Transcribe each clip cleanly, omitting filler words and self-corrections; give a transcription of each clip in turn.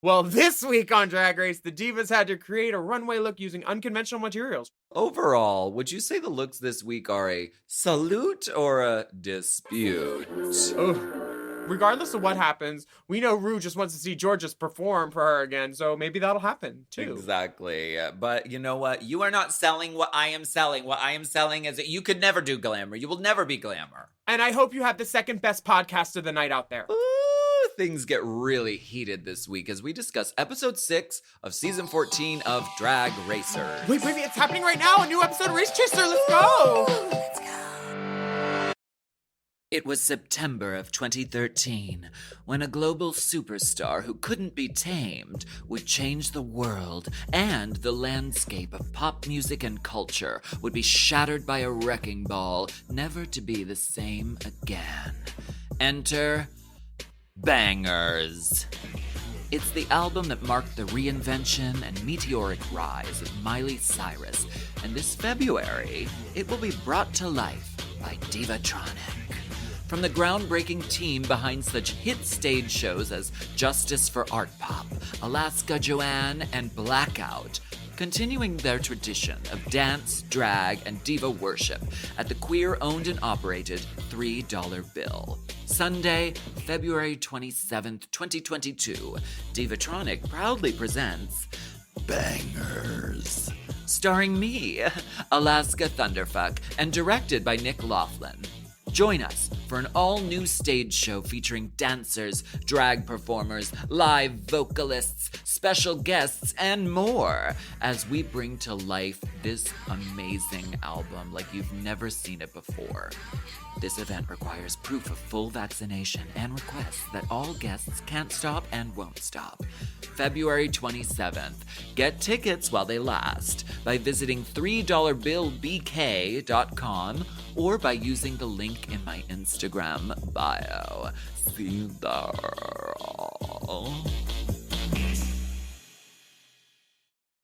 Well, this week on Drag Race, the divas had to create a runway look using unconventional materials. Overall, would you say the looks this week are a salute or a dispute? Regardless of what happens, we know Ru just wants to see Georges perform for her again, so maybe that'll happen, too. Exactly. But you know what? You are not selling what I am selling. What I am selling is that you could never do glamour. You will never be glamour. And I hope you have the second best podcast of the night out there. Ooh, things get really heated this week as we discuss episode 6 of season 14 of Drag Racers. Wait, it's happening right now. A new episode of Race Chaser. Let's go. Let's go. It was September of 2013 when a global superstar who couldn't be tamed would change the world, and the landscape of pop music and culture would be shattered by a wrecking ball, never to be the same again. Enter Bangers. It's the album that marked the reinvention and meteoric rise of Miley Cyrus, and this February, it will be brought to life by Divatronic. From the groundbreaking team behind such hit stage shows as Justice for Art Pop, Alaska Joanne, and Blackout, continuing their tradition of dance, drag, and diva worship at the queer-owned and operated $3 bill. Sunday, February 27th, 2022, Divatronic proudly presents Bangers, starring me, Alaska Thunderfuck, and directed by Nick Laughlin. Join us for an all-new stage show featuring dancers, drag performers, live vocalists, special guests, and more as we bring to life this amazing album like you've never seen it before. This event requires proof of full vaccination and requests that all guests can't stop and won't stop. February 27th. Get tickets while they last by visiting $3billbk.com or by using the link in my Instagram bio. See you there.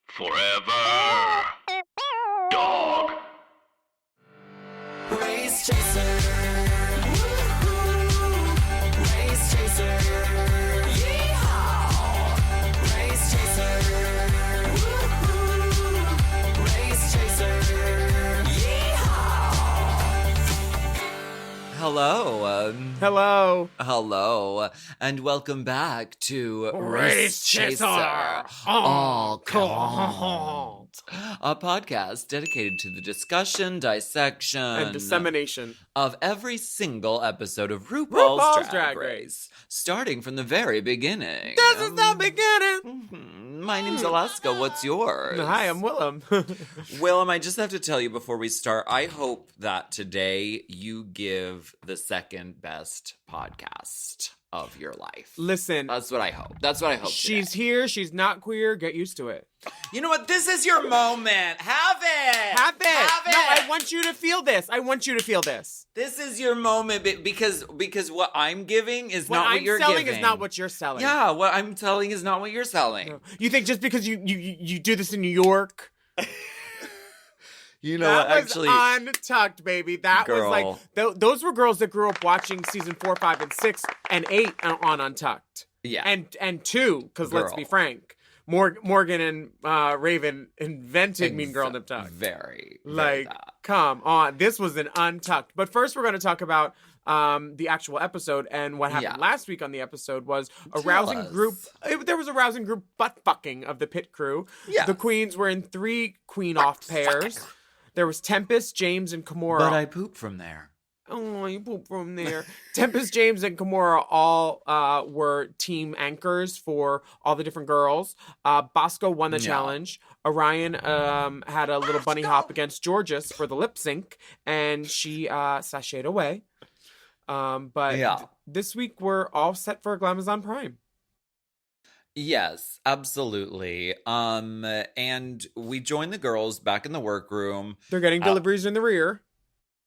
Forever. Dog. Race Chaser. Woo-hoo. Race Chaser. Yeehaw. Race Chaser. Woo-hoo. Race Chaser. Yeehaw. Hello. Hello. And welcome back to Race Chaser. All Count. A podcast dedicated to the discussion, dissection, And dissemination of every single episode of RuPaul's Drag Race. Race, starting from the very beginning. This is the beginning. My name's Alaska. What's yours? Hi, I'm Willam. Willam, I just have to tell you before we start, I hope that today you give the second best podcast of your life. Listen. That's what I hope. She's today. here. She's not queer. Get used to it. You know what? This is your moment. Have it. Have it. Have it. No, I want you to feel this. This is your moment because what I'm giving is What not what I'm you're selling giving. is not what you're selling. Yeah, what I'm telling is not what you're selling. No. You think just because you do this in New York? You know that what? was Actually, Untucked, baby. That Girl. was like those were girls that grew up watching season 4, 5, and 6, and 8 on Untucked. yeah. And 2, because let's be frank, Morgan and Raven invented Mean Girl and Untucked. Very Like, that. come on, this was an Untucked. But first, we're going to talk about the actual episode, and what happened last week on the episode was a rousing group. There was a rousing group butt fucking of the pit crew. Yeah. The queens were in 3 queen off pairs. There was Tempest, James, and Kimora. But I poop from there. Oh, you poop from there. Tempest, James, and Kimora all were team anchors for all the different girls. Bosco won the challenge. Orion had a little bunny hop against Georges for the lip sync, and she sashayed away. But this week we're all set for Glamazon Prime. Yes, absolutely. And we joined the girls back in the workroom. They're getting deliveries in the rear.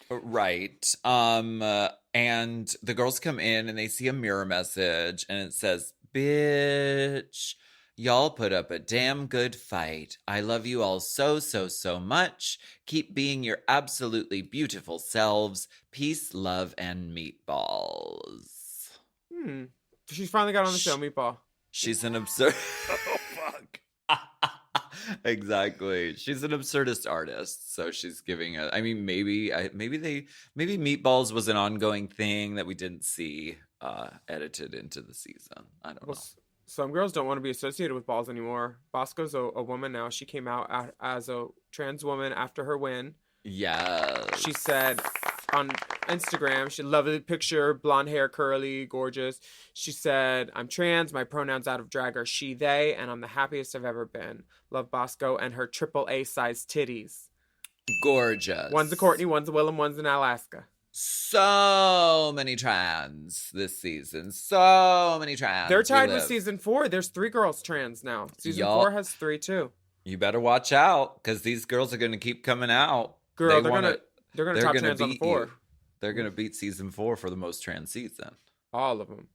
Right. And the girls come in and they see a mirror message and it says, "Bitch, y'all put up a damn good fight. I love you all so, so, so much. Keep being your absolutely beautiful selves. Peace, love, and meatballs." She's finally got on the show, Meatball. She's an absurd. Oh fuck. Exactly. She's an absurdist artist, so she's giving a. I mean, maybe Meatballs was an ongoing thing that we didn't see edited into the season. I don't know. Some girls don't want to be associated with balls anymore. Bosco's a woman now. She came out as a trans woman after her win. Yes. She said on Instagram, she loved the picture, blonde hair, curly, gorgeous. She said, I'm trans, my pronouns out of drag are she, they, and I'm the happiest I've ever been. Love Bosco and her AAA size titties. Gorgeous. One's a Courtney, one's a Willam, one's in Alaska. So many trans this season. So many trans. They're tied with season 4. There's 3 girls trans now. Season 4 has 3 too. You better watch out, because these girls are going to keep coming out. Girl, they're gonna top trans on 4. They're gonna beat season 4 for the most trans season. All of them.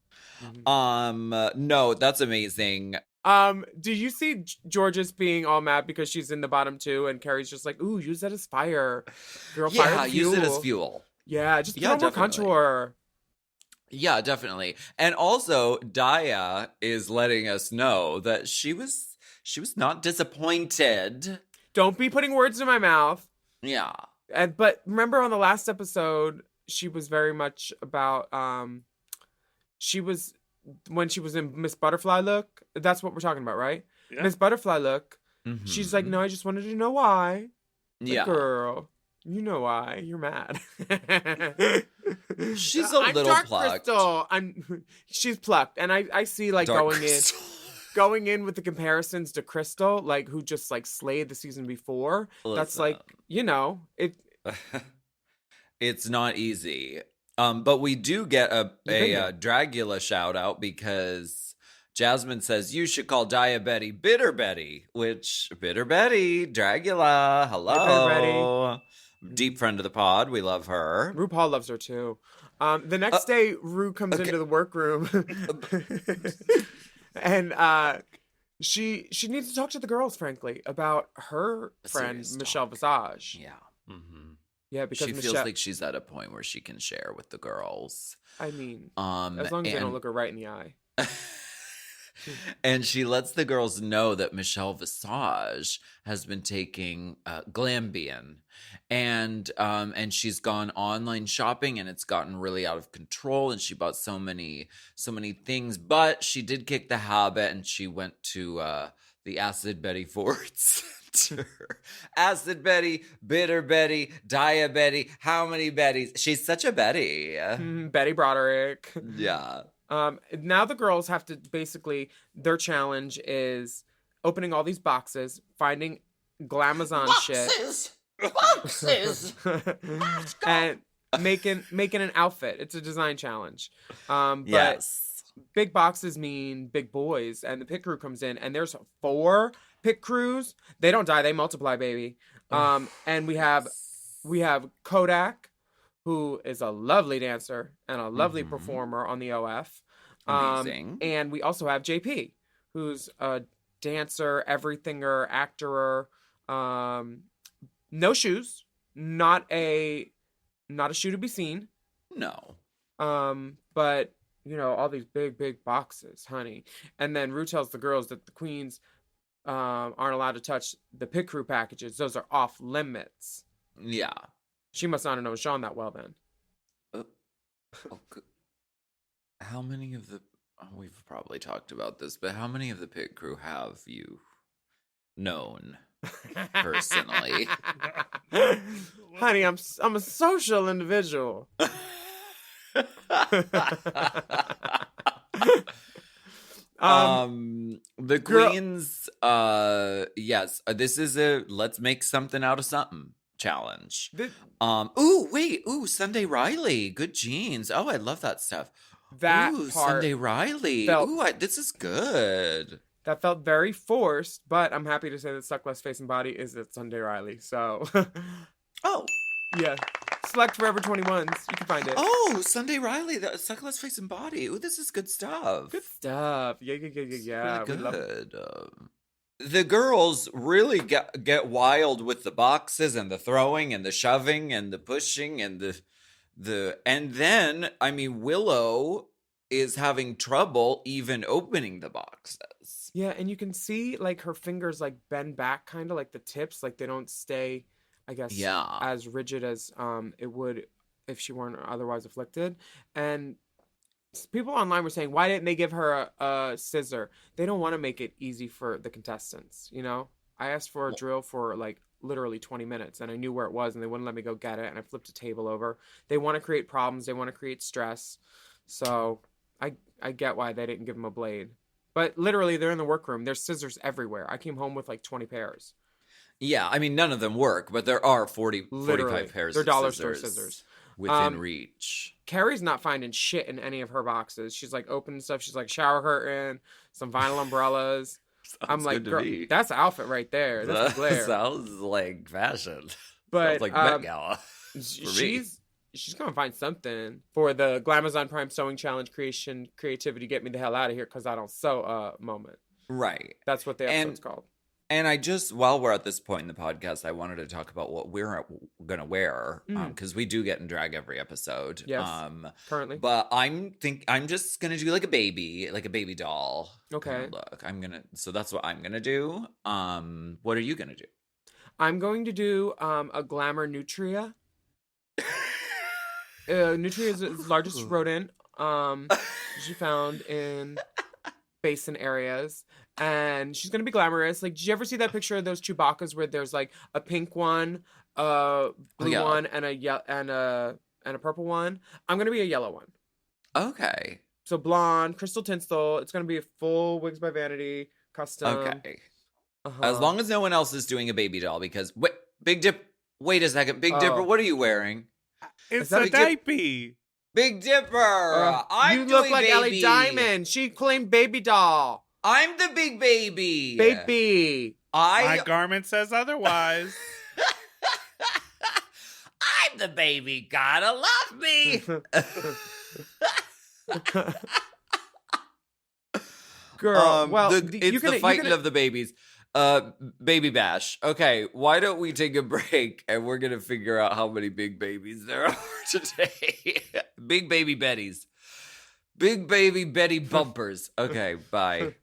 No, that's amazing. Do you see Georges being all mad because she's in the bottom 2 and Carrie's just like, ooh, use that as fire. Girl, fire use it as fuel. Yeah, just put more contour. Yeah, definitely. And also, Daya is letting us know that she was not disappointed. Don't be putting words in my mouth. Yeah. But remember on the last episode, she was very much about when she was in Miss Butterfly look. That's what we're talking about, right? Yeah. Miss Butterfly look. Mm-hmm. She's like, no, I just wanted to know why. Yeah. Girl, you know why. You're mad. She's a little Dark plucked. Crystal. She's plucked. And I see like Dark Crystal. going in with the comparisons to Crystal, like who just like slayed the season before. That's like, it. It's not easy. But we do get a Dragula shout out because Jasmine says you should call Daya Betty Bitter Betty, which Bitter Betty, Dragula, hello. Bitter Betty. Deep friend of the pod. We love her. RuPaul loves her too. The next day, Ru comes into the workroom. And she needs to talk to the girls, frankly, about her friend Michelle Visage. Yeah. Mm-hmm. Yeah, because she feels like she's at a point where she can share with the girls. I mean, as long as they don't look her right in the eye. And she lets the girls know that Michelle Visage has been taking Glambian, and she's gone online shopping, and it's gotten really out of control. And she bought so many things, but she did kick the habit, and she went to the Acid Betty Ford Center. Acid Betty, Bitter Betty, Daya Betty. How many Bettys? She's such a Betty. Betty Broderick. Yeah. Now the girls have to their challenge is opening all these boxes, finding Glamazon Boxes! and making an outfit. It's a design challenge. But yes. Big boxes mean big boys, and the pit crew comes in, and there's 4 pit crews. They don't die; they multiply, baby. And we have Kodak, who is a lovely dancer and a lovely performer on the OF. Amazing. And we also have JP, who's a dancer, everythinger, actorer. No shoes, not a shoe to be seen. No. But all these big boxes, honey. And then Ru tells the girls that the queens aren't allowed to touch the pit crew packages. Those are off limits. Yeah. She must not have known Sean that well then. How many of the... we've probably talked about this, but how many of the pit crew have you known personally? Honey, I'm a social individual. The queens, yes, this is a let's make something out of something challenge. Sunday Riley, good jeans. Oh, I love that stuff. That part Sunday Riley. This is good. That felt very forced, but I'm happy to say that Suck Less Face and Body is at Sunday Riley. So, yeah, select Forever 21s. You can find it. Oh, Sunday Riley, the Suck Less Face and Body. Ooh, this is good stuff. Good stuff. Yeah. Really good. The girls really get wild with the boxes and the throwing and the shoving and the pushing and and then, I mean, Willow is having trouble even opening the boxes. Yeah, and you can see like her fingers like bend back kind of like the tips, like they don't stay, I guess, as rigid as it would if she weren't otherwise afflicted. And people online were saying, why didn't they give her a scissor? They don't want to make it easy for the contestants, you know? I asked for a drill for like literally 20 minutes and I knew where it was and they wouldn't let me go get it, and I flipped a table over. They want to create problems. They want to create stress. So I get why they didn't give them a blade. But literally, they're in the workroom. There's scissors everywhere. I came home with like 20 pairs. Yeah, I mean, none of them work, but there are 45 pairs they're of dollar scissors store scissors. Within reach. Carrie's not finding shit in any of her boxes. She's like opening stuff. She's like shower curtain, some vinyl umbrellas. I'm like, girl, that's an outfit right there. That's the glare. Sounds like fashion. But sounds like Met Gala. She's gonna find something for the Glamazon Prime Sewing Challenge creativity. Get me the hell out of here because I don't sew moment. Right. That's what the episode's called. And I just, while we're at this point in the podcast, I wanted to talk about what we're gonna wear because we do get in drag every episode. Yes. Currently. But I'm just gonna do like a baby doll. Okay. Look, so that's what I'm gonna do. What are you gonna do? I'm going to do a glamour nutria. Nutria is the largest rodent she found in basin areas, and she's gonna be glamorous. Like, did you ever see that picture of those Chewbacca's where there's like a pink one, blue one, and a purple one? I'm gonna be a yellow one. Okay. So blonde, crystal tinsel. It's gonna be a full Wigs by Vanity custom. Okay. As long as no one else is doing a baby doll, because Big Dip. Wait a second, Big Dipper. What are you wearing? It's a diaper. Big Dipper. You look like Ellie Diamond. She claimed baby doll. I'm the big baby. Baby. My garment says otherwise. I'm the baby. Gotta love me. Girl, well, it's the fighting of the babies. Baby bash. Okay, why don't we take a break and we're gonna figure out how many big babies there are today. Big baby Bettys. Big baby Betty bumpers. Okay, bye.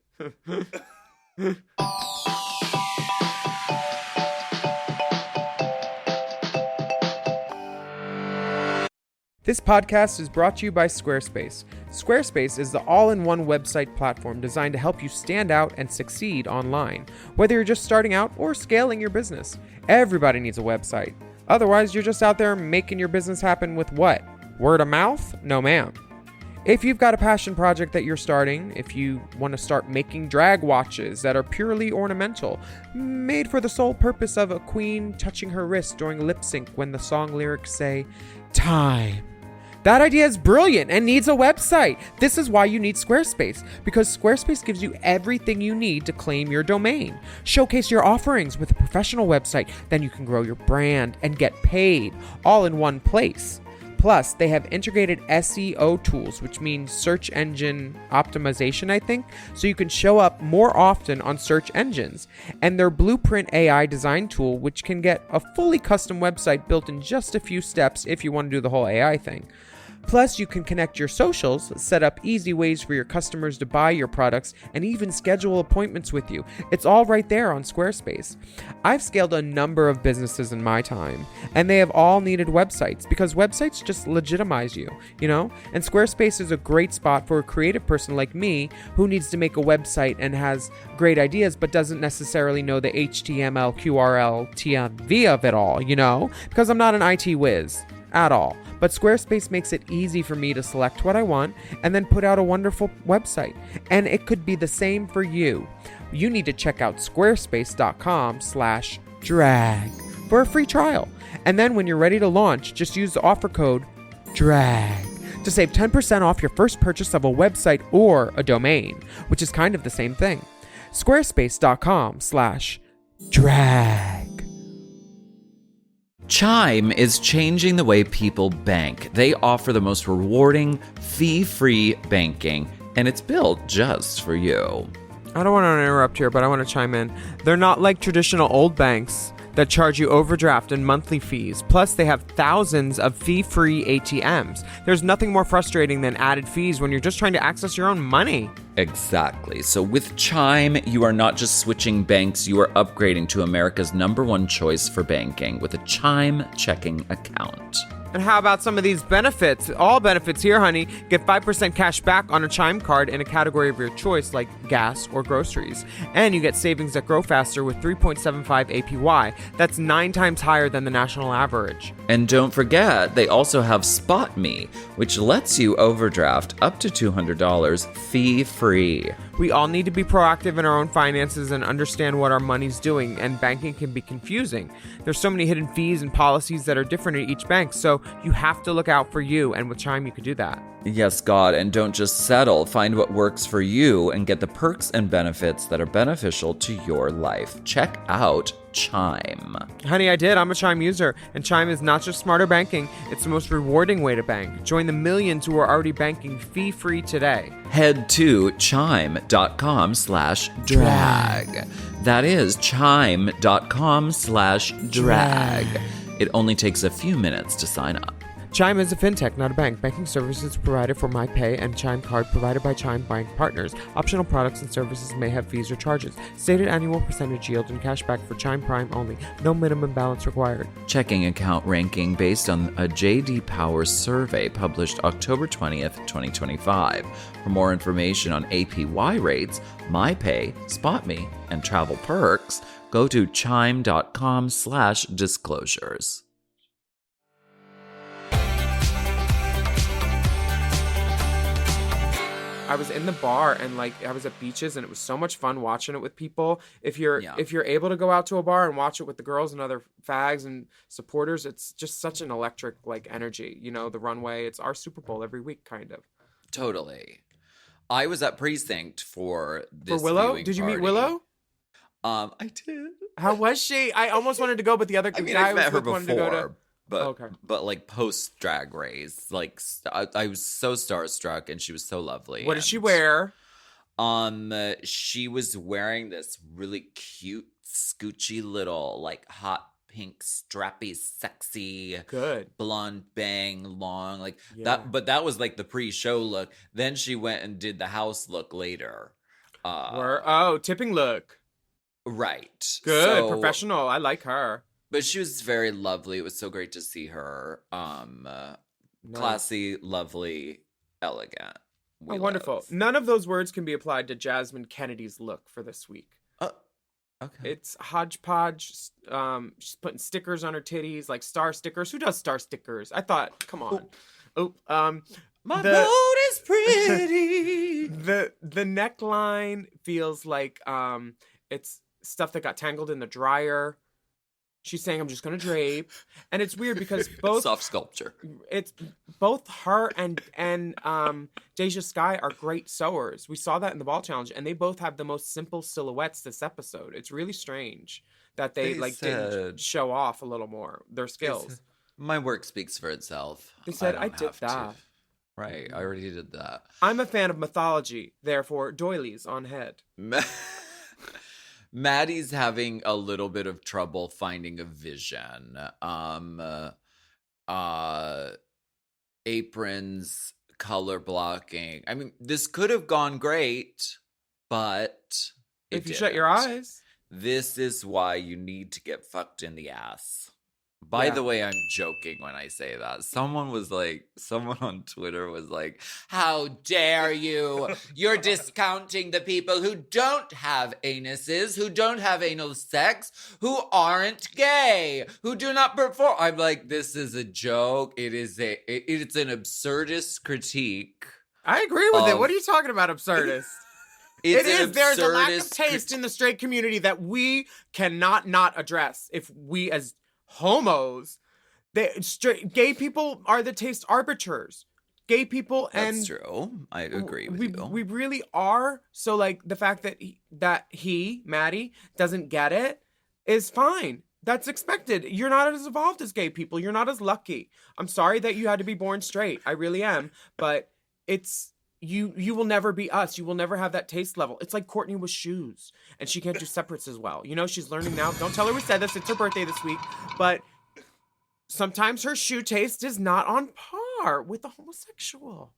This podcast is brought to you by Squarespace. Squarespace is the all-in-one website platform designed to help you stand out and succeed online. Whether you're just starting out or scaling your business, everybody needs a website. Otherwise, you're just out there making your business happen with what? Word of mouth? No, ma'am. If you've got a passion project that you're starting, if you want to start making drag watches that are purely ornamental, made for the sole purpose of a queen touching her wrist during lip sync when the song lyrics say, time. That idea is brilliant and needs a website. This is why you need Squarespace, because Squarespace gives you everything you need to claim your domain. Showcase your offerings with a professional website, then you can grow your brand and get paid all in one place. Plus, they have integrated SEO tools, which means search engine optimization, I think, so you can show up more often on search engines. And their Blueprint AI design tool, which can get a fully custom website built in just a few steps if you want to do the whole AI thing. Plus, you can connect your socials, set up easy ways for your customers to buy your products, and even schedule appointments with you. It's all right there on Squarespace. I've scaled a number of businesses in my time, and they have all needed websites because websites just legitimize you, you know? And Squarespace is a great spot for a creative person like me who needs to make a website and has great ideas but doesn't necessarily know the HTML, QRL, TMV of it all, you know? Because I'm not an IT whiz at all. But Squarespace makes it easy for me to select what I want and then put out a wonderful website. And it could be the same for you. You need to check out squarespace.com/drag for a free trial. And then when you're ready to launch, just use the offer code DRAG to save 10% off your first purchase of a website or a domain, which is kind of the same thing. Squarespace.com/drag. Chime is changing the way people bank. They offer the most rewarding, fee-free banking, and it's built just for you. I don't want to interrupt here, but I want to chime in. They're not like traditional old banks. that charge you overdraft and monthly fees. Plus, they have thousands of fee-free ATMs. There's nothing more frustrating than added fees when you're just trying to access your own money. Exactly. So with Chime, you are not just switching banks, you are upgrading to America's #1 choice for banking with a Chime checking account. And how about some of these benefits? All benefits here, honey. Get 5% cash back on a Chime card in a category of your choice, like gas or groceries. And you get savings that grow faster with 3.75 APY. That's 9 times higher than the national average. And don't forget, they also have Spot Me, which lets you overdraft up to $200 fee-free. We all need to be proactive in our own finances and understand what our money's doing, and banking can be confusing. There's so many hidden fees and policies that are different at each bank, so you have to look out for you, and with Chime you could do that. Yes, God, and don't just settle. Find what works for you and get the perks and benefits that are beneficial to your life. Check out Chime. Honey, I did. I'm a Chime user, and Chime is not just smarter banking, it's the most rewarding way to bank. Join the millions who are already banking fee-free today. Head to chime.com/drag. That is chime.com/drag. It only takes a few minutes to sign up. Chime is a fintech, not a bank. Banking services provided for MyPay and Chime Card provided by Chime Bank Partners. Optional products and services may have fees or charges. Stated annual percentage yield and cashback for Chime Prime only. No minimum balance required. Checking account ranking based on a J.D. Power survey published October 20th, 2025. For more information on APY rates, MyPay, SpotMe, and travel perks, go to chime.com/disclosures. I was in the bar and I was at beaches and it was so much fun watching it with people. If you're able to go out to a bar and watch it with the girls and other fags and supporters, it's just such an electric energy. You know, the runway, it's our Super Bowl every week kind of. Totally. I was at Precinct for this For Willow? viewing Did you party. meet Willow? I did. How was she? I almost wanted to go, but the other I mean, guy I've met her wanted to go to. before, but Okay. post Drag Race, I was so starstruck, and she was so lovely. What did she wear? She was wearing this really cute, scoochy little hot pink, strappy, sexy, Good blonde bang, long Yeah. that. But that was the pre-show look. Then she went and did the house look later. Tipping look. Right. Good, So- professional. I like her. But she was very lovely. It was so great to see her. Classy, lovely, elegant. We Oh, wonderful. love. None of those words can be applied to Jasmine Kennedy's look for this week. Okay. It's hodgepodge. She's putting stickers on her titties, like star stickers. Who does star stickers? I thought, come on. My the- boat is pretty. The neckline feels like it's stuff that got tangled in the dryer. She's saying, I'm just going to drape. And it's weird because both Soft sculpture. it's both her and Deja Sky are great sewers. We saw that in the ball challenge, and they both have the most simple silhouettes this episode. It's really strange that they didn't show off a little more their skills. My work speaks for itself. They said, don't I did have to. that. Right, I already did that. I'm a fan of mythology, therefore doilies on head. Maddie's having a little bit of trouble finding a vision. Aprons, color blocking. I mean, this could have gone great, but If you shut your didn't. eyes. This is why you need to get fucked in the ass. By Yeah. the way, I'm joking when I say that. Someone on Twitter was like, how dare you? You're discounting the people who don't have anuses, who don't have anal sex, who aren't gay, who do not perform. I'm like, this is a joke. It's an absurdist critique. I agree with it. What are you talking about, absurdist? It is. There's a lack of taste in the straight community that we cannot not address. If we as homos, gay people are the taste arbiters. Gay people, and That's true. I agree with you. We really are. So the fact that Maddie doesn't get it is fine. That's expected. You're not as evolved as gay people. You're not as lucky. I'm sorry that you had to be born straight. I really am. But it's you will never be us. You will never have that taste level. It's like Courtney with shoes, and she can't do separates as well. You know, she's learning now. Don't tell her we said this. It's her birthday this week, but sometimes her shoe taste is not on par with the homosexual.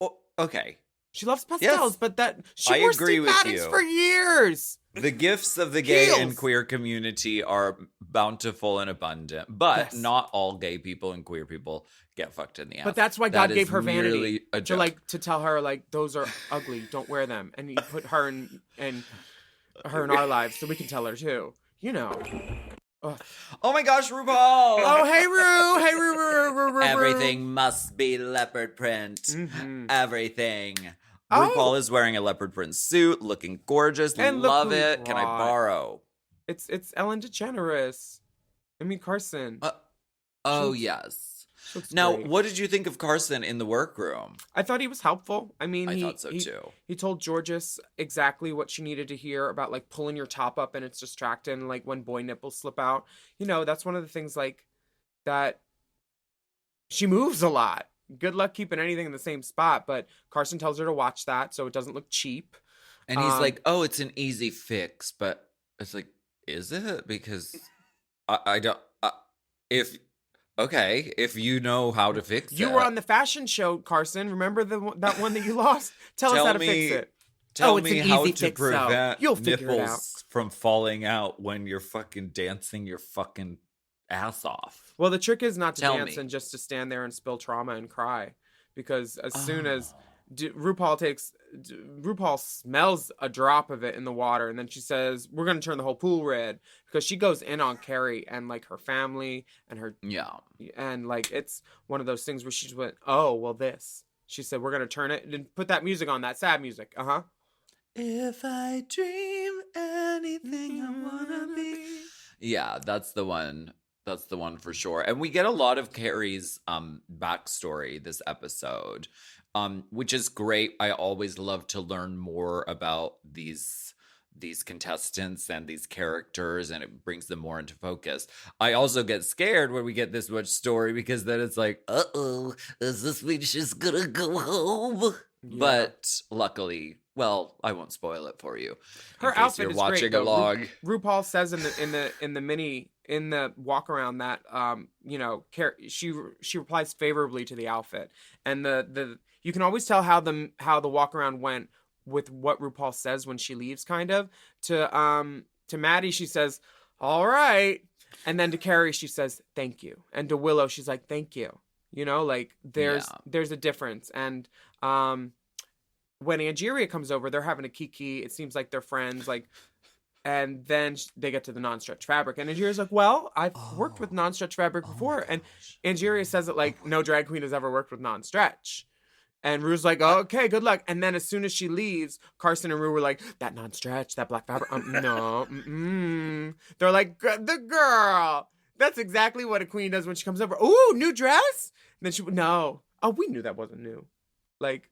Oh, okay. She loves pastels, Yes. but that she I wore agree Steve with Maddens you. for years. The gifts of the gay and Heels. queer community are bountiful and abundant, but Yes. not all gay people and queer people get fucked in the ass. But that's why That God gave is her vanity merely a joke. to tell her like those are ugly, don't wear them, and he put her in her in our lives so we can tell her too. You know. Ugh. Oh my gosh, RuPaul! Oh hey Rue, hey Rue. Everything must be leopard print. Mhm. Everything. Oh. RuPaul is wearing a leopard print suit, looking gorgeous. And look Love who we it. Can I brought. borrow? It's Ellen DeGeneres. I mean Carson. Oh, She- yes. She looks Now, great. what did you think of Carson in the workroom? I thought he was helpful. I mean, I he thought so he- too. He told Georges exactly what she needed to hear about like pulling your top up and it's distracting, like when boy nipples slip out. You know, that's one of the things like that she moves a lot. Good luck keeping anything in the same spot, but Carson tells her to watch that so it doesn't look cheap. And he's Um, like, oh, it's an easy fix. But it's like, is it? Because I don't. If you know how to fix it. You were on the fashion show, Carson. Remember that one that you lost? Tell us Tell how to me- fix it. Tell it's me an how easy to fix, though. prevent You'll figure it out. nipples from falling out when you're fucking dancing your fucking ass off. Well, the trick is not to Tell dance me. and just to stand there and spill trauma and cry, because as soon Oh. as RuPaul smells a drop of it in the water, and then she says, "We're gonna turn the whole pool red," because she goes in on Carrie and like her family and her Yeah. and like it's one of those things where she just went, "Oh, well, this." She said, "We're gonna turn it and put that music on, that sad music." If I dream anything I wanna be. Yeah, that's the one. That's the one for sure. And we get a lot of Carrie's backstory this episode, which is great. I always love to learn more about these contestants and these characters, and it brings them more into focus. I also get scared when we get this much story because then it's like, uh-oh, does this mean she's gonna go home? Yeah. But luckily, well, I won't spoil it for you. in Her case outfit you're is watching great. Though. along. RuPaul says in the walk around that she replies favorably to the outfit, and the you can always tell how the walk around went with what RuPaul says when she leaves. Kind of to Maddie she says, "All right," and then to Carrie she says, "Thank you," and to Willow she's like, "Thank you." You know, like there's a difference. And when Angeria comes over, they're having a kiki. It seems like they're friends, like, and then they get to the non-stretch fabric. And Angeria's like, "Well, I've worked with non-stretch fabric before." And Angeria says it like no drag queen has ever worked with non-stretch. And Rue's like, "Oh, okay, good luck." And then as soon as she leaves, Carson and Rue were like, "That non-stretch, that black fabric, no." They're like, "The girl. That's exactly what a queen does when she comes over. Ooh, new dress?" And then she would, "No. Oh, we knew that wasn't new." Like,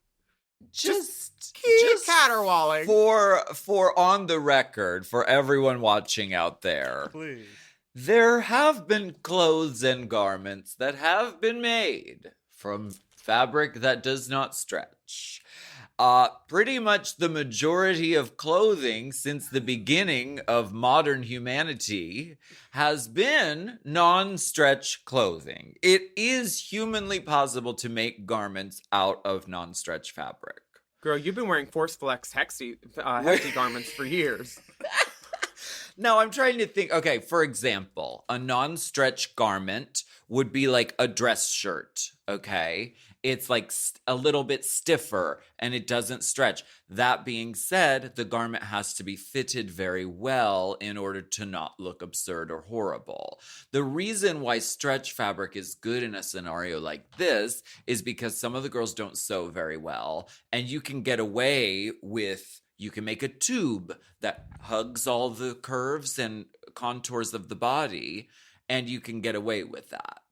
just keep caterwauling. For on the record, for everyone watching out there, Please. there have been clothes and garments that have been made from fabric that does not stretch. Pretty much the majority of clothing since the beginning of modern humanity has been non-stretch clothing. It is humanly possible to make garments out of non-stretch fabric. Girl, you've been wearing Force Flex hefty garments for years. No, I'm trying to think. Okay, for example, a non-stretch garment would be like a dress shirt, okay? It's like a little bit stiffer and it doesn't stretch. That being said, the garment has to be fitted very well in order to not look absurd or horrible. The reason why stretch fabric is good in a scenario like this is because some of the girls don't sew very well, and you can get away with... You can make a tube that hugs all the curves and contours of the body, and you can get away with that.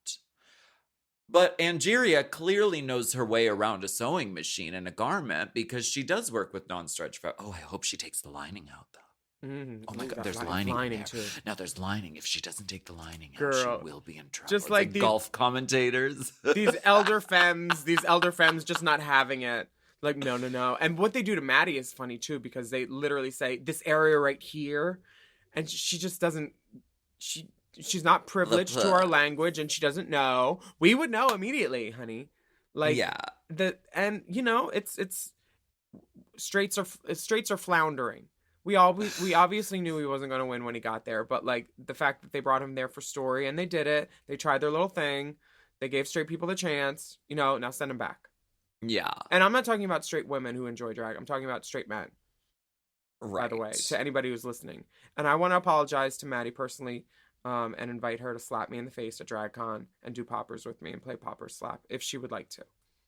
But Angeria clearly knows her way around a sewing machine and a garment because she does work with non-stretch fabric. Oh, I hope she takes the lining out, though. Oh my God, there's lining there. Too. Now there's lining. If she doesn't take the lining out, Girl, she will be in trouble. just It's like the- golf commentators. These elder femmes just not having it. Like, no. And what they do to Maddie is funny, too, because they literally say, this area right here. And she just doesn't, she's not privileged to our language and she doesn't know. We would know immediately, honey. Like, Yeah. And, you know, it's straights are floundering. We obviously knew he wasn't going to win when he got there, but like the fact that they brought him there for story and they did it, they tried their little thing, they gave straight people the chance, you know, now send him back. Yeah. And I'm not talking about straight women who enjoy drag. I'm talking about straight men, Right. by the way, to anybody who's listening. And I want to apologize to Maddie personally, and invite her to slap me in the face at DragCon and do poppers with me and play poppers slap if she would like to.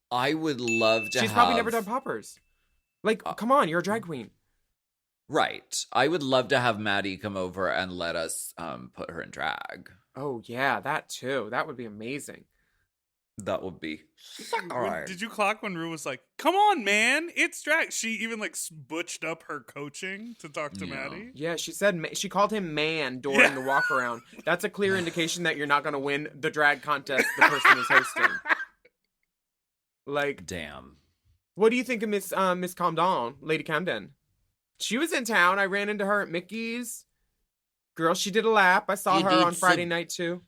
I would love to She's probably never done poppers. Like, come on, you're a drag queen. Right. I would love to have Maddie come over and let us put her in drag. Oh, yeah, that too. That would be amazing. That would be Did you clock when Rue was like, come on, man, it's drag? She even like butched up her coaching to talk to Maddie. Yeah, she said she called him man during the walk around. That's a clear indication that you're not going to win the drag contest the person is hosting. Like, damn. What do you think of Miss Camden, Lady Camden? She was in town. I ran into her at Mickey's. Girl, she did a lap. I saw You her need on Friday some- night too.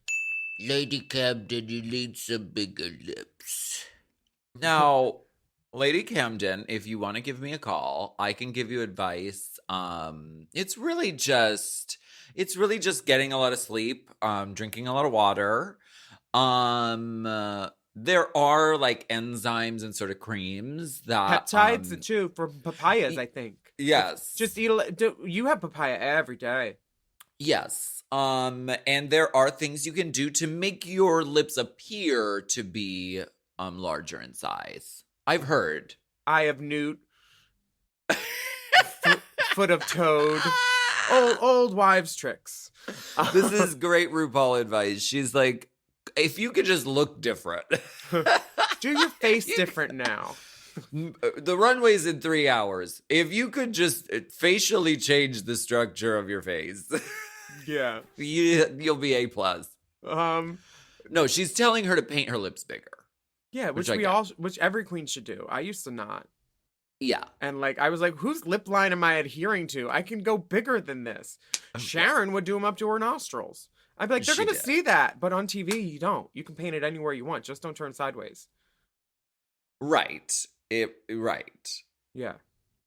Lady Camden, you need some bigger lips. Now, Lady Camden, if you want to give me a call, I can give you advice. It's really just getting a lot of sleep, drinking a lot of water. There are like enzymes and sort of creams that Peptides too for papayas, I think. Yes. Just eat you have papaya every day. Yes. And there are things you can do to make your lips appear to be larger in size. I've heard. Eye of newt. Foot of toad. Old wives' tricks. This is great RuPaul advice. She's like, if you could just look different. Do your face different now. The runway's in 3 hours. If you could just facially change the structure of your face, Yeah. you'll be A+. Um. No, she's telling her to paint her lips bigger. Yeah, which I get. which every queen should do. I used to not. Yeah. And like I was like, whose lip line am I adhering to? I can go bigger than this. Sharon would do them up to her nostrils. I'd be like, they're She gonna did. see that, but on TV you don't. You can paint it anywhere you want. Just don't turn sideways. Right. Right. Yeah,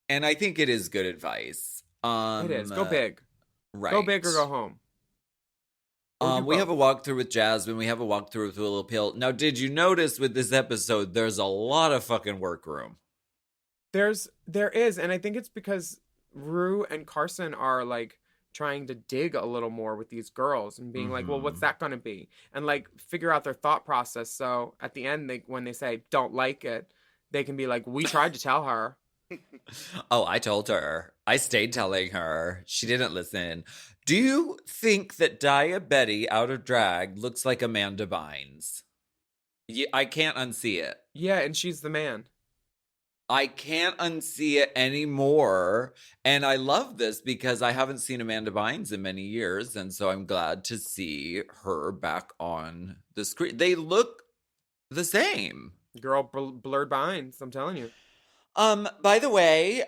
And I think it is good advice. it is. Go big. Right. Go big or go home. Or do We both. have a walkthrough with Jasmine. We have a walkthrough with Willow Pill. Now, did you notice with this episode, there's a lot of fucking workroom? There is, and I think it's because Rue and Carson are like trying to dig a little more with these girls and being like, well, what's that going to be? And like figure out their thought process. So at the end, when they say don't like it, they can be like, we tried to tell her. Oh, I told her. I stayed telling her. She didn't listen. Do you think that Dia Betty out of drag looks like Amanda Bynes? I can't unsee it. Yeah, and she's the man. I can't unsee it anymore. And I love this because I haven't seen Amanda Bynes in many years. And so I'm glad to see her back on the screen. They look the same. Girl, blurred binds, I'm telling you. By the way,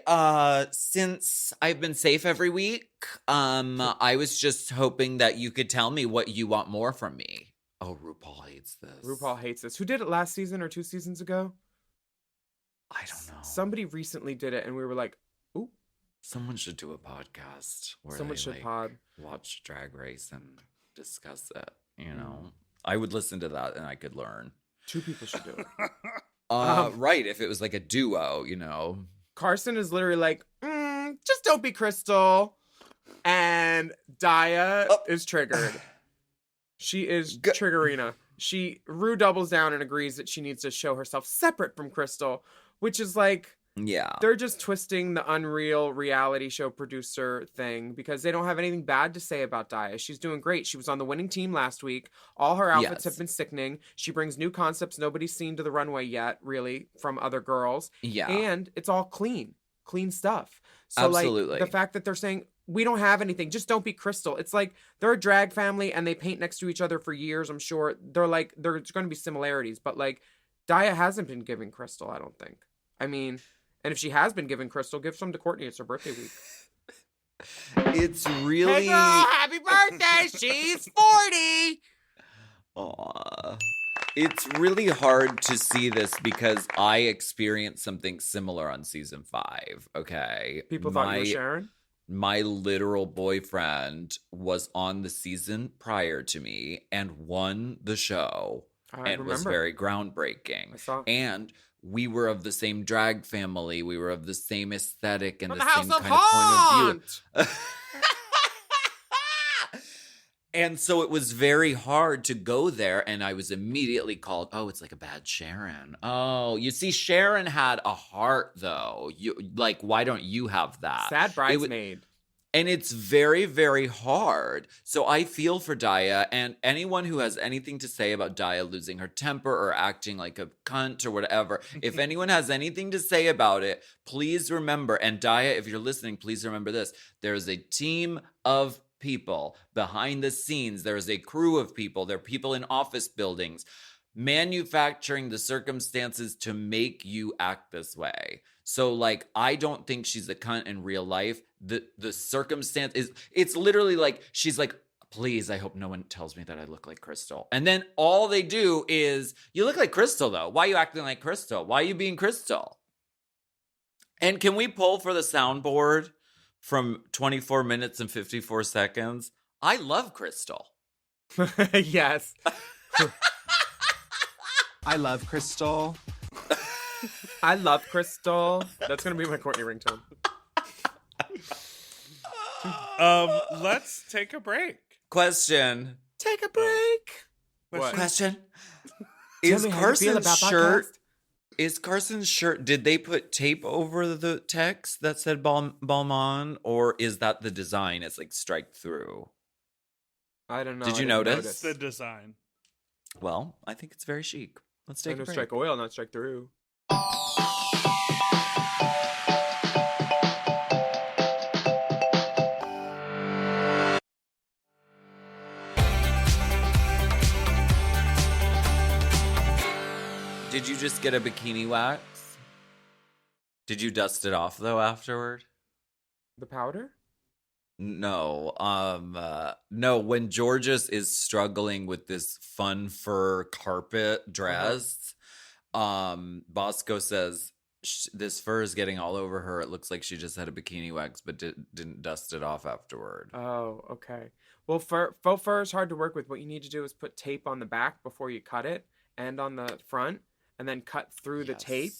since I've been safe every week, I was just hoping that you could tell me what you want more from me. Oh, RuPaul hates this. RuPaul hates this. Who did it last season or 2 seasons ago? I don't know. Somebody recently did it, and we were like, ooh. Someone should do a podcast where Someone they, should like, pod. watch Drag Race and discuss it. You know, I would listen to that and I could learn. 2 people should do it. Right, if it was like a duo, you know. Carson is literally like, just don't be Crystal. And Dia is triggered. She is triggerina. Rue doubles down and agrees that she needs to show herself separate from Crystal, which is like, Yeah. they're just twisting the Unreal reality show producer thing because they don't have anything bad to say about Dia. She's doing great. She was on the winning team last week. All her outfits have been sickening. She brings new concepts nobody's seen to the runway yet, really, from other girls. Yeah. And it's all clean stuff. So Absolutely. like the fact that they're saying, we don't have anything, just don't be Crystal. It's like they're a drag family and they paint next to each other for years, I'm sure. There's going to be similarities, but like Dia hasn't been giving Crystal, I don't think. I mean, And if she has been given crystal, give some to Courtney. It's her birthday week. It's really. Hey girl, happy birthday! She's 40. Aw. It's really hard to see this because I experienced something similar on season 5. Okay. People thought you were Sharon? My literal boyfriend was on the season prior to me and won the show. I was remember. very groundbreaking. I saw. And we were of the same drag family. We were of the same aesthetic and From the the same House of kind of point of view. Haunt! And so it was very hard to go there. And I was immediately called, oh, it's like a bad Sharon. Oh, you see, Sharon had a heart, though. Why don't you have that? Sad bridesmaid. And it's very, very hard. So I feel for Daya, and anyone who has anything to say about Daya losing her temper or acting like a cunt or whatever, if anyone has anything to say about it, please remember, and Daya, if you're listening, please remember this. There is a team of people behind the scenes. There is a crew of people. There are people in office buildings manufacturing the circumstances to make you act this way. So, I don't think she's a cunt in real life. The circumstance is, it's literally like, she's like, please, I hope no one tells me that I look like Crystal. And then all they do is, you look like Crystal, though. Why are you acting like Crystal? Why are you being Crystal? And can we pull for the soundboard from 24 minutes and 54 seconds? I love Crystal. Yes. I love Crystal. I love Crystal. That's going to be my Courtney ringtone. Let's take a break. Question. Take a break. What? Question. Tell Is me how you feel Carson's about shirt... podcast. Is Carson's shirt, did they put tape over the text that said Balmain, or is that the design? It's strike through. I don't know. Did I you didn't notice? It's the design. Well, I think it's very chic. Let's I take know a break. strike oil, not strike through. Did you just get a bikini wax? Did you dust it off though afterward? The powder? No. No, when Georges is struggling with this fun fur carpet dress, Bosco says this fur is getting all over her. It looks like she just had a bikini wax but didn't dust it off afterward. Oh, okay. Well, faux fur is hard to work with. What you need to do is put tape on the back before you cut it and on the front, and then cut through the tape.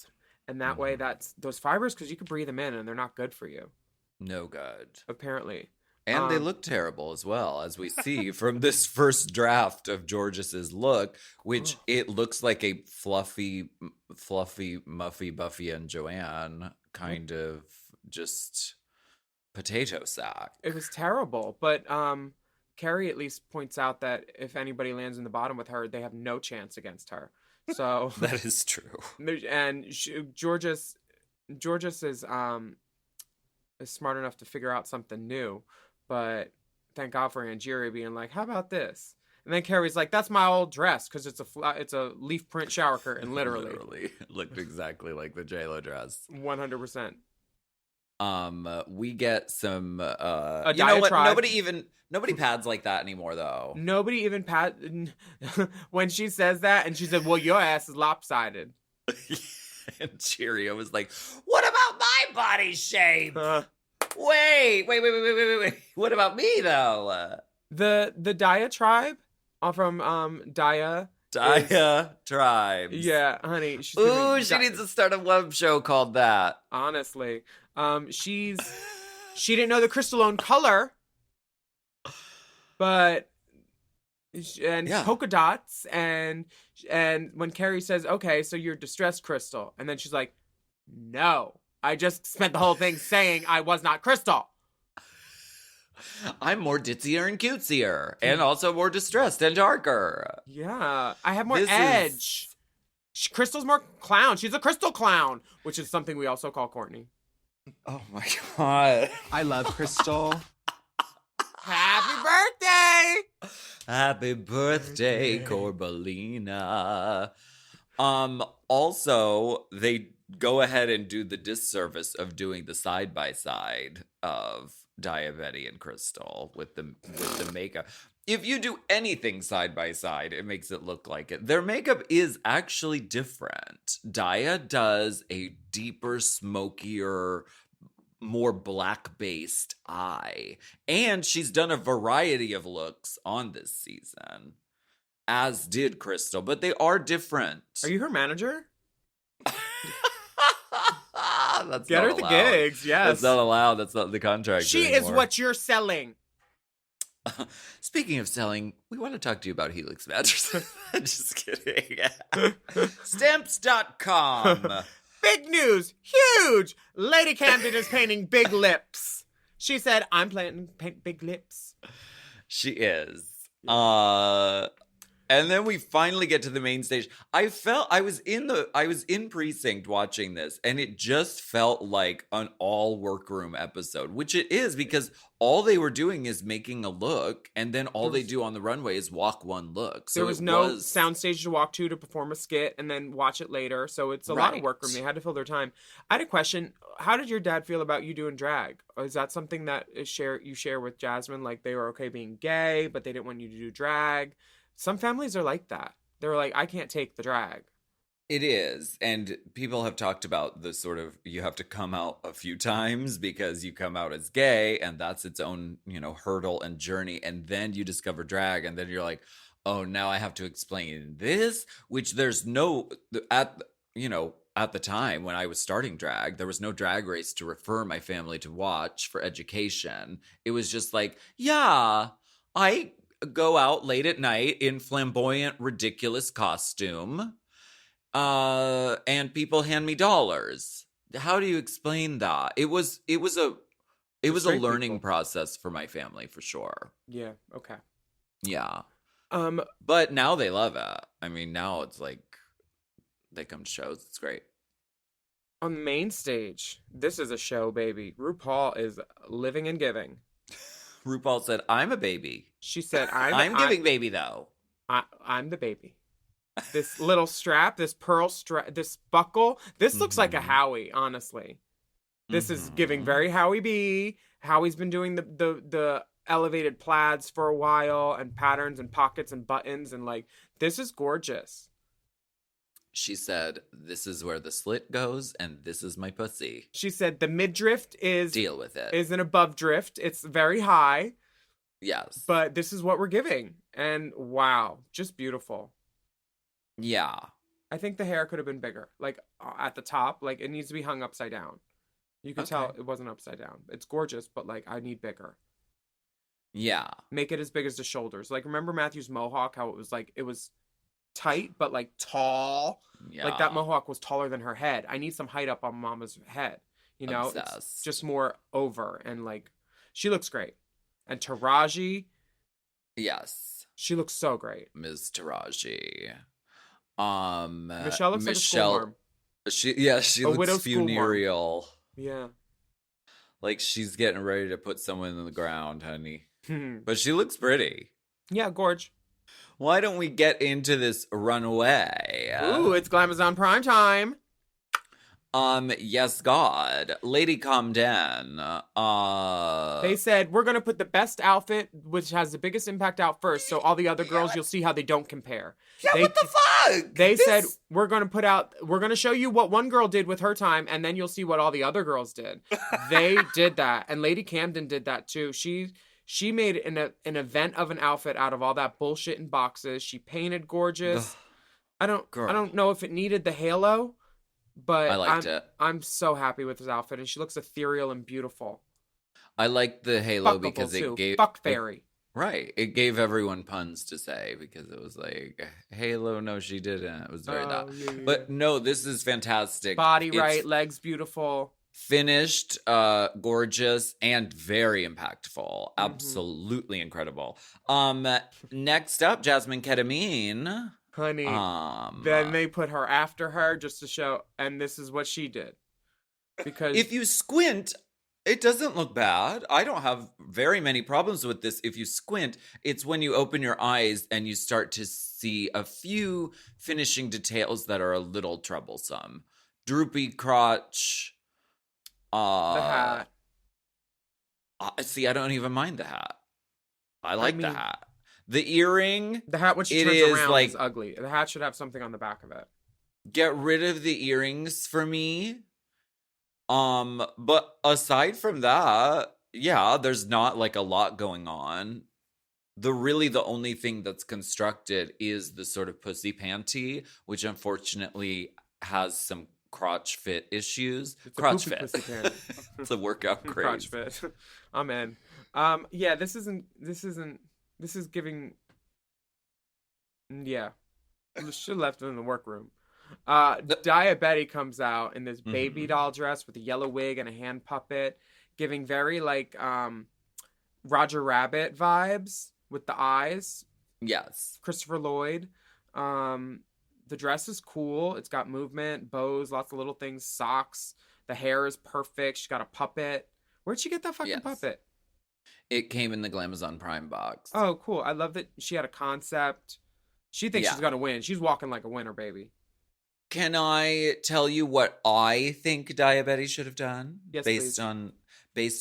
And that way, that's those fibers, because you can breathe them in and they're not good for you. No good. Apparently. And they look terrible as well, as we see from this first draft of Georges's look, which it looks like a fluffy, Muffy, Buffy, and Joanne kind of just potato sack. It was terrible. But Carrie at least points out that if anybody lands in the bottom with her, they have no chance against her. So That is true. And Georges is smart enough to figure out something new. But thank God for Angeria being like, how about this? And then Carrie's like, that's my old dress, because it's a leaf print shower curtain, literally. It looked exactly like the JLo dress. 100%. We get some A you know what? diatribe. Nobody pads like that anymore though. Nobody even when she says that, and she said, well, your ass is lopsided. And Cheerio was like, what about my body shape? Wait. What about me though? The diatribe from Daya. Daya Tribes. Yeah, honey. She's Ooh, she needs to start a web show called that. Honestly. She didn't know the crystalline color, but polka dots, and when Carrie says, okay, so you're distressed Crystal, and then she's like, no, I just spent the whole thing saying I was not Crystal. I'm more ditzier and cutesier, and also more distressed and darker. Yeah, I have more edge. Crystal's more clown. She's a crystal clown, which is something we also call Courtney. Oh my God. I love Crystal. Happy birthday! Happy birthday, Corbelina. Also, they go ahead and do the disservice of doing the side by side of Diabetti and Crystal with the makeup. If you do anything side by side, it makes it look like it. Their makeup is actually different. Dia does a deeper, smokier, more black-based eye. And she's done a variety of looks on this season, as did Crystal, but they are different. Are you her manager? That's Get not her the allowed. gigs, yes. That's not allowed. That's not the contract She anymore. is what you're selling. Speaking of selling, we want to talk to you about Helix mattresses. Just kidding. Stamps.com. Big news, huge. Lady Camden is painting big lips. She said, "I'm planning paint big lips." She is. And then we finally get to the main stage. I was in precinct watching this, and it just felt like an all workroom episode, which it is, because all they were doing is making a look, and then all they do on the runway is walk one look. So there was no soundstage to walk to perform a skit and then watch it later. So it's a lot of workroom. They had to fill their time. I had a question. How did your dad feel about you doing drag? Or is that something that you share with Jasmine? Like, they were okay being gay, but they didn't want you to do drag? Some families are like that. They're like, I can't take the drag. It is. And people have talked about the sort of, you have to come out a few times because you come out as gay, and that's its own, hurdle and journey. And then you discover drag, and then you're like, oh, now I have to explain this, which there's no, at the time when I was starting drag, there was no Drag Race to refer my family to watch for education. It was just like, yeah, I go out late at night in flamboyant, ridiculous costume, and people hand me dollars. How do you explain that? It was a learning process for my family, for sure. Yeah. Okay. Yeah. But now they love it. I mean, now it's like they come to shows. It's great. On the main stage, this is a show, baby. RuPaul is living and giving. RuPaul said, "I'm a baby." She said, I'm giving baby, though. I'm the baby. This little strap, this pearl strap, this buckle. This looks like a Howie, honestly. This is giving very Howie B. Howie's been doing the elevated plaids for a while, and patterns and pockets and buttons, and like, this is gorgeous. She said, "This is where the slit goes, and this is my pussy." She said the midriff is deal with it. Is an above drift. It's very high. Yes. But this is what we're giving. And wow, just beautiful. Yeah. I think the hair could have been bigger. Like, at the top, like, it needs to be hung upside down. You could tell it wasn't upside down. It's gorgeous, but like, I need bigger. Yeah. Make it as big as the shoulders. Like, remember Matthew's mohawk, how it was tight, but like tall? Yeah. Like, that mohawk was taller than her head. I need some height up on Mama's head. Obsessed. It's just more over, and like, she looks great. And Taraji. Yes. She looks so great. Ms. Taraji. Michelle looks like a schoolmarm. She looks funereal. Yeah. Like she's getting ready to put someone in the ground, honey. But she looks pretty. Yeah, gorge. Why don't we get into this runway? Ooh, it's Glamazon prime time. Yes, God. Lady Camden. They said, we're going to put the best outfit, which has the biggest impact, out first. So all the other girls, you'll see how they don't compare. Yeah, what the fuck? They said, we're going to show you what one girl did with her time, and then you'll see what all the other girls did. They did that. And Lady Camden did that too. She made an event of an outfit out of all that bullshit in boxes. She painted gorgeous. I don't know if it needed the halo. But I liked it. I'm so happy with this outfit, and she looks ethereal and beautiful. I like the halo Fuckable because it too. gave Fuck fairy. Right. It gave everyone puns to say because it was like halo. No, she didn't. It was very that. Yeah. But no, this is fantastic. Body It's right, legs beautiful. Finished, gorgeous, and very impactful. Absolutely incredible. Next up, Jasmine Ketamine. Honey, then they put her after her just to show, and this is what she did. Because if you squint, it doesn't look bad. I don't have very many problems with this. If you squint, it's when you open your eyes and you start to see a few finishing details that are a little troublesome. droopy crotch. The hat. See, I don't even mind the hat. I like the mean- hat. The earring, The hat, when she It turns is, around, like- is ugly. The hat should have something on the back of it. get rid of the earrings for me. But aside from that, yeah, there's not like a lot going on. The only thing that's constructed is the sort of pussy panty, which unfortunately has some crotch fit issues. It's a Crotch poopy fit. pussy panty. It's a workout Crotch craze. fit. I'm in. Yeah, this is giving. Yeah, should have left it in the workroom. Diabetti comes out in this baby Mhm. doll dress with a yellow wig and a hand puppet, giving very like Roger Rabbit vibes with the eyes. Yes. Christopher Lloyd. The dress is cool. It's got movement, bows, lots of little things, socks. The hair is perfect. She's got a puppet. Where'd she get that fucking Yes. puppet? It came in the Glamazon Prime box. Oh, cool. I love that she had a concept. She thinks Yeah. she's going to win. She's walking like a winner, baby. Can I tell you what I think Diabetti should have done? Yes, based please.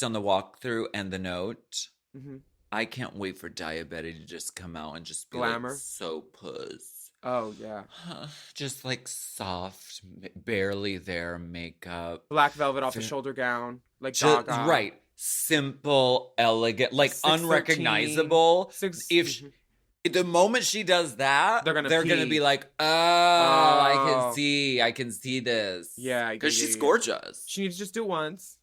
on the walkthrough and the note. Mm-hmm. I can't wait for Diabetti to just come out and just be Glamour. like so puss. Oh, yeah. Just like soft, barely there makeup. Black velvet off the Fair- shoulder gown. Like Just, Gaga. right. Simple, elegant, like 613. unrecognizable. Six, If mhm. the moment she does that, They're gonna gonna pee. be like, oh, I Oh. can see this. Yeah, Because yeah, she's yeah. gorgeous. She needs to just do it once.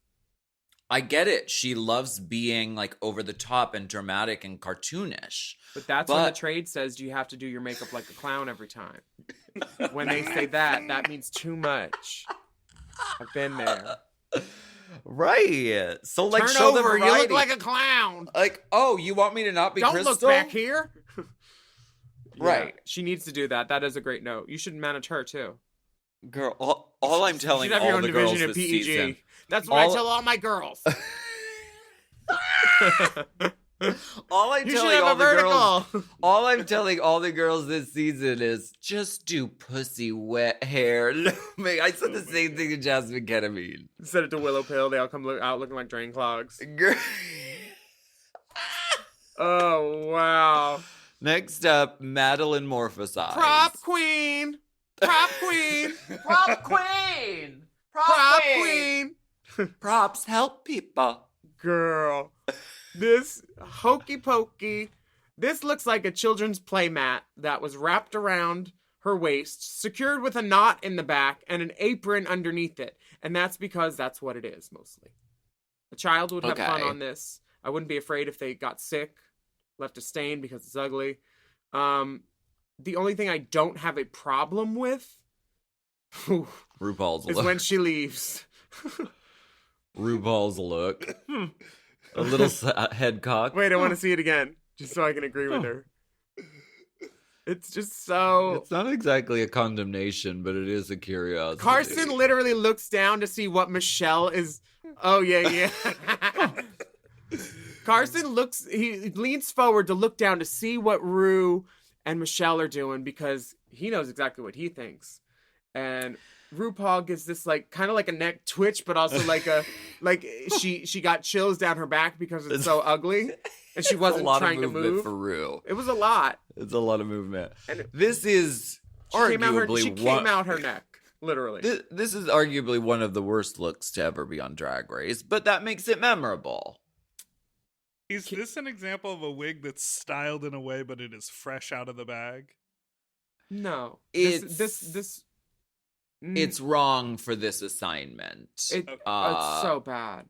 I get it. She loves being like over the top and dramatic and cartoonish. But that's when the But- trade says you have to do your makeup like a clown every time. When they say that means too much. I've been there. Right. So like Turn show the over, you variety. look like a clown. Like, oh, you want me to not be Don't Crystal? look back here. Right. Yeah, she needs to do that. That is a great note. You should manage her too. Girl, all I'm You telling should have all your own the girls division this at PEG. season. That's what I all- tell all my girls. All I'm You should telling have all a the girls, vertical. all I'm telling all the girls this season is just do pussy wet hair. I said the same thing to Jasmine Ketamine. Said it to Willow Pill. They all come out looking like drain clogs. Girl. Oh wow! Next up, Madeline Morphosize. Prop queen. Prop queen. Prop queen. Prop queen. Props help people. Girl, this hokey pokey. This looks like a children's playmat that was wrapped around her waist, secured with a knot in the back, and an apron underneath it. And that's because that's what it is, mostly. A child would have fun Okay. on this. I wouldn't be afraid if they got sick, left a stain because it's ugly. The only thing I don't have a problem with RuPaul's is look. when she leaves. RuPaul's look. A little head cock. Wait, I want to see it again, just so I can agree with her. It's just so... It's not exactly a condemnation, but it is a curiosity. Carson literally looks down to see what Michelle is... Oh, yeah. Carson he leans forward to look down to see what Rue and Michelle are doing because he knows exactly what he thinks. And RuPaul gives this like kind of like a neck twitch, but also like a she got chills down her back because it's so ugly, and she wasn't a lot trying of to movement move. for Rue. It was a lot. It's a lot of movement. And This is She came arguably out her neck, literally. This is arguably one of the worst looks to ever be on Drag Race, but that makes it memorable. Is this an example of a wig that's styled in a way, but it is fresh out of the bag? No, It's it's wrong for this assignment. it's so bad.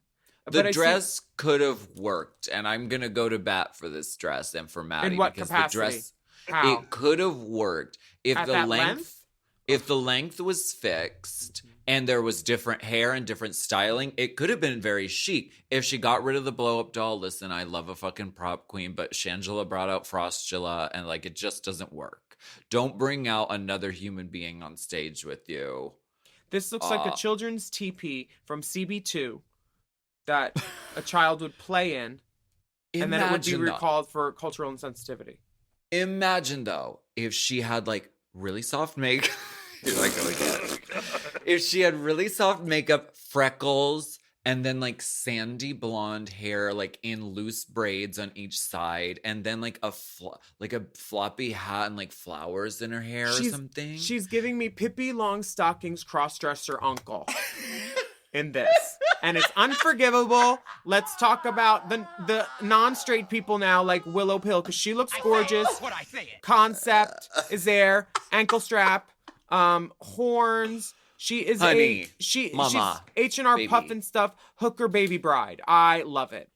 The But I see- dress could have worked, and I'm gonna go to bat for this dress and for Maddie In what because capacity? the dress How? it could have worked if At the that length, length? if the length was fixed and there was different hair and different styling, it could have been very chic. If she got rid of the blow up doll, listen, I love a fucking prop queen, but Shangela brought out Frostula and like it just doesn't work. Don't bring out another human being on stage with you. This looks like a children's TP from CB2 that a child would play in, and then it would be Imagine, though. recalled for cultural insensitivity. Imagine though, if she had like really soft makeup Here I go again. If she had really soft makeup, freckles, and then like sandy blonde hair, like in loose braids on each side, and then like a floppy hat and like flowers in her hair or something. She's giving me Pippi Longstocking's cross-dresser uncle in this. And it's unforgivable. Let's talk about the non-straight people now, like Willow Pill, because she looks gorgeous. Concept is there. Ankle strap, horns. She is Honey, she's mama, H&R baby. puff and stuff. Hooker baby bride. I love it.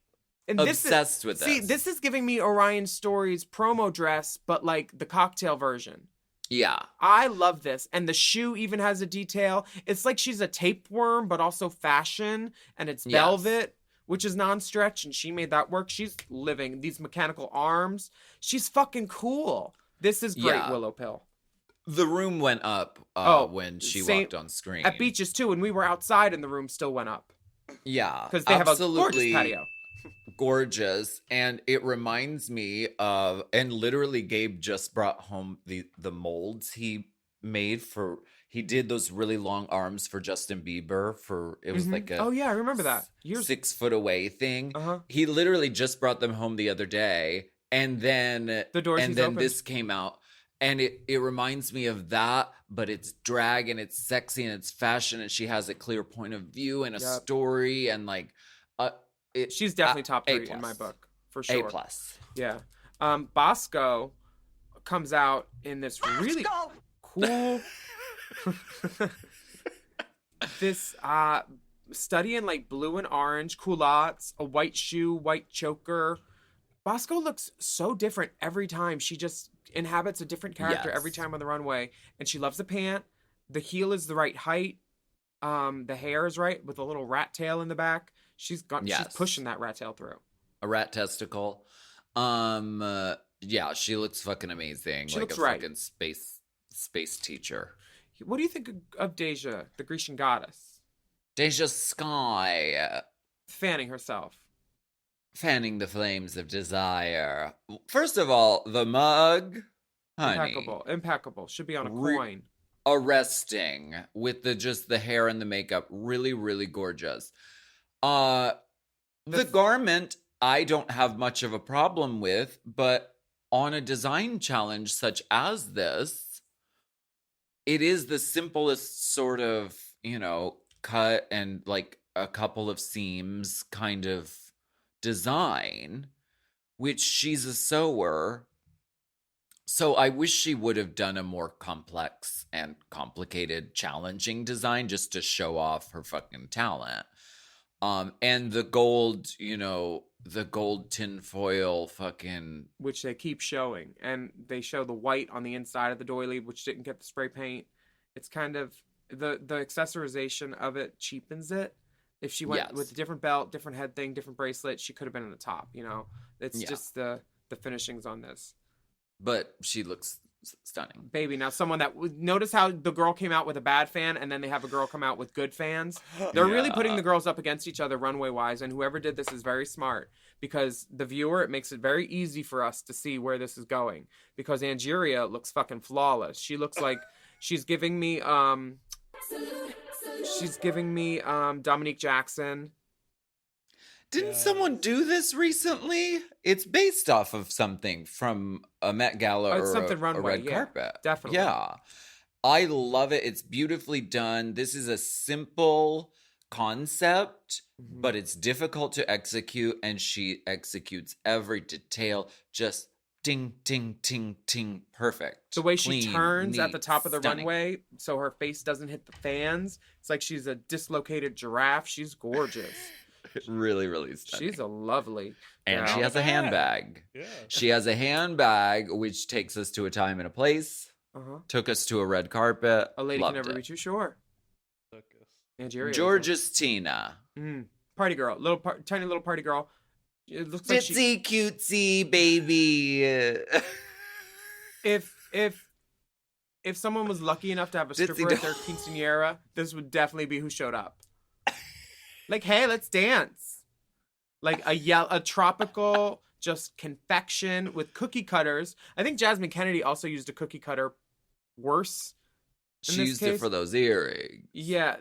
And Obsessed with See, this. this is giving me Orion Story's promo dress, but like the cocktail version. Yeah. I love this. And the shoe even has a detail. It's like she's a tapeworm, but also fashion. And it's velvet, which is non-stretch. And she made that work. She's living these mechanical arms. She's fucking cool. This is great, Yeah. Willow Pill. The room went up when she same- walked on screen. At Beaches, too. And we were outside and the room still went up. Yeah. Because they have a gorgeous absolutely patio. gorgeous. And it reminds me of, and literally Gabe just brought home the molds he made for, he did those really long arms for Justin Bieber for, it was like a Oh, yeah, I remember that. 6 foot away thing. Uh-huh. He literally just brought them home the other day. And then, The doors and he's then opened. this came out. And it reminds me of that, but it's drag and it's sexy and it's fashion and she has a clear point of view and a Yep. story and like, She's definitely top 3 A+. in my book, for sure. A+. Yeah. Bosco comes out in this really cool this study in like blue and orange culottes, a white shoe, white choker. Bosco looks so different every time. She just inhabits a different character every Yes. time on the runway, and she loves the pant. The heel is the right height. The hair is right with a little rat tail in the back. She's Yes. pushing that rat tail through. A rat testicle. Yeah, she looks fucking amazing. She like looks a right. fucking space teacher. What do you think of Deja, the Grecian goddess, Deja Sky, fanning herself? fanning the flames of desire. First of all, the mug, honey, Impeccable. Should be on a Re- coin. arresting with the hair and the makeup. Really, really gorgeous. The garment I don't have much of a problem with, but on a design challenge such as this, it is the simplest sort of, cut and like a couple of seams kind of design, which she's a sewer. So I wish she would have done a more complex and complicated, challenging design just to show off her fucking talent. And the gold, the gold tinfoil fucking. Which they keep showing. And they show the white on the inside of the doily, which didn't get the spray paint. It's kind of, the accessorization of it cheapens it. If she went Yes. with a different belt, different head thing, different bracelet, she could have been in the top, It's Yeah. just the finishings on this. But she looks stunning. Baby, now someone that notice how the girl came out with a bad fan and then they have a girl come out with good fans. They're really putting the girls up against each other runway wise, and whoever did this is very smart, because the viewer, it makes it very easy for us to see where this is going, because Angeria looks fucking flawless. She looks like she's giving me Dominique Jackson. Didn't someone do this recently? It's based off of something from a Met Gala It's or something a runway, red yeah, carpet. definitely. Yeah. I love it. It's beautifully done. This is a simple concept, but it's difficult to execute, and she executes every detail just ding, ding, ting, ting, perfect. The way she Clean, turns at neat, the top of the stunning. runway so her face doesn't hit the fans. It's like she's a dislocated giraffe. She's gorgeous. Really, really stunning. She's a lovely And gal. she has a handbag. Yeah. She has a handbag, which takes us to a time and a place. Uh-huh. Took us to a red carpet. A lady Loved can never be it. too sure. Angeria. George's Tina. Party girl. Tiny little party girl. It looks like she... Bitsy cutesy baby. If someone was lucky enough to have a Ditsy stripper at their doll. quinceanera, this would definitely be who showed up. Like, hey, let's dance. Like a tropical just confection with cookie cutters. I think Jasmine Kennedy also used a cookie cutter worse. In She this used it case- for those earrings. Yeah,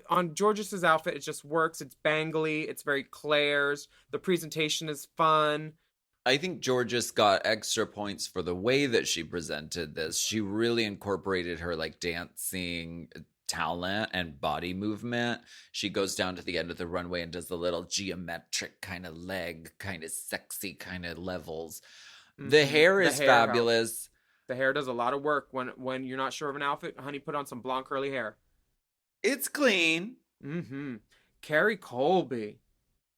on George's outfit, it just works. It's bangly. It's very Claire's. The presentation is fun. I think Georges got extra points for the way that she presented this. She really incorporated her like dancing talent and body movement. She goes down to the end of the runway and does the little geometric kind of leg, kind of sexy kind of levels. The Mhm. hair The is hair fabulous. The hair does a lot of work when you're not sure of an outfit. Honey, put on some blonde curly hair. It's clean. Mm-hmm. Carrie Colby.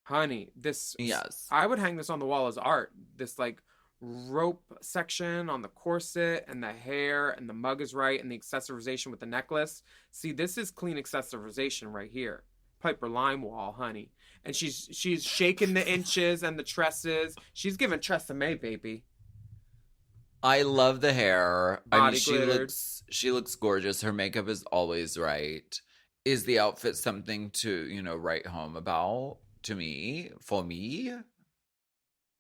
Honey, this... Yes. I would hang this on the wall as art. This, like, rope section on the corset and the hair and the mug is right and the accessorization with the necklace. See, this is clean accessorization right here. Piper Lime wall, honey. And she's shaking the inches and the tresses. She's giving Tresemme, baby. I love the hair. Body she glittered. looks gorgeous. Her makeup is always right. Is the outfit something to, write home about to me? For me?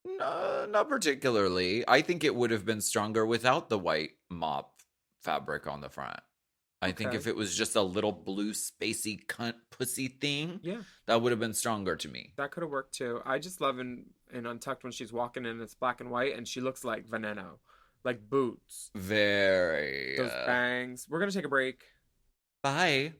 No, not particularly. I think it would have been stronger without the white mop fabric on the front. I think Okay. if it was just a little blue spacey cunt pussy thing, Yeah, that would have been stronger to me. that could have worked too. I just love in Untucked when she's walking in, it's black and white and she looks like Veneno. Like boots. Very. Those bangs. We're going to take a break. Bye.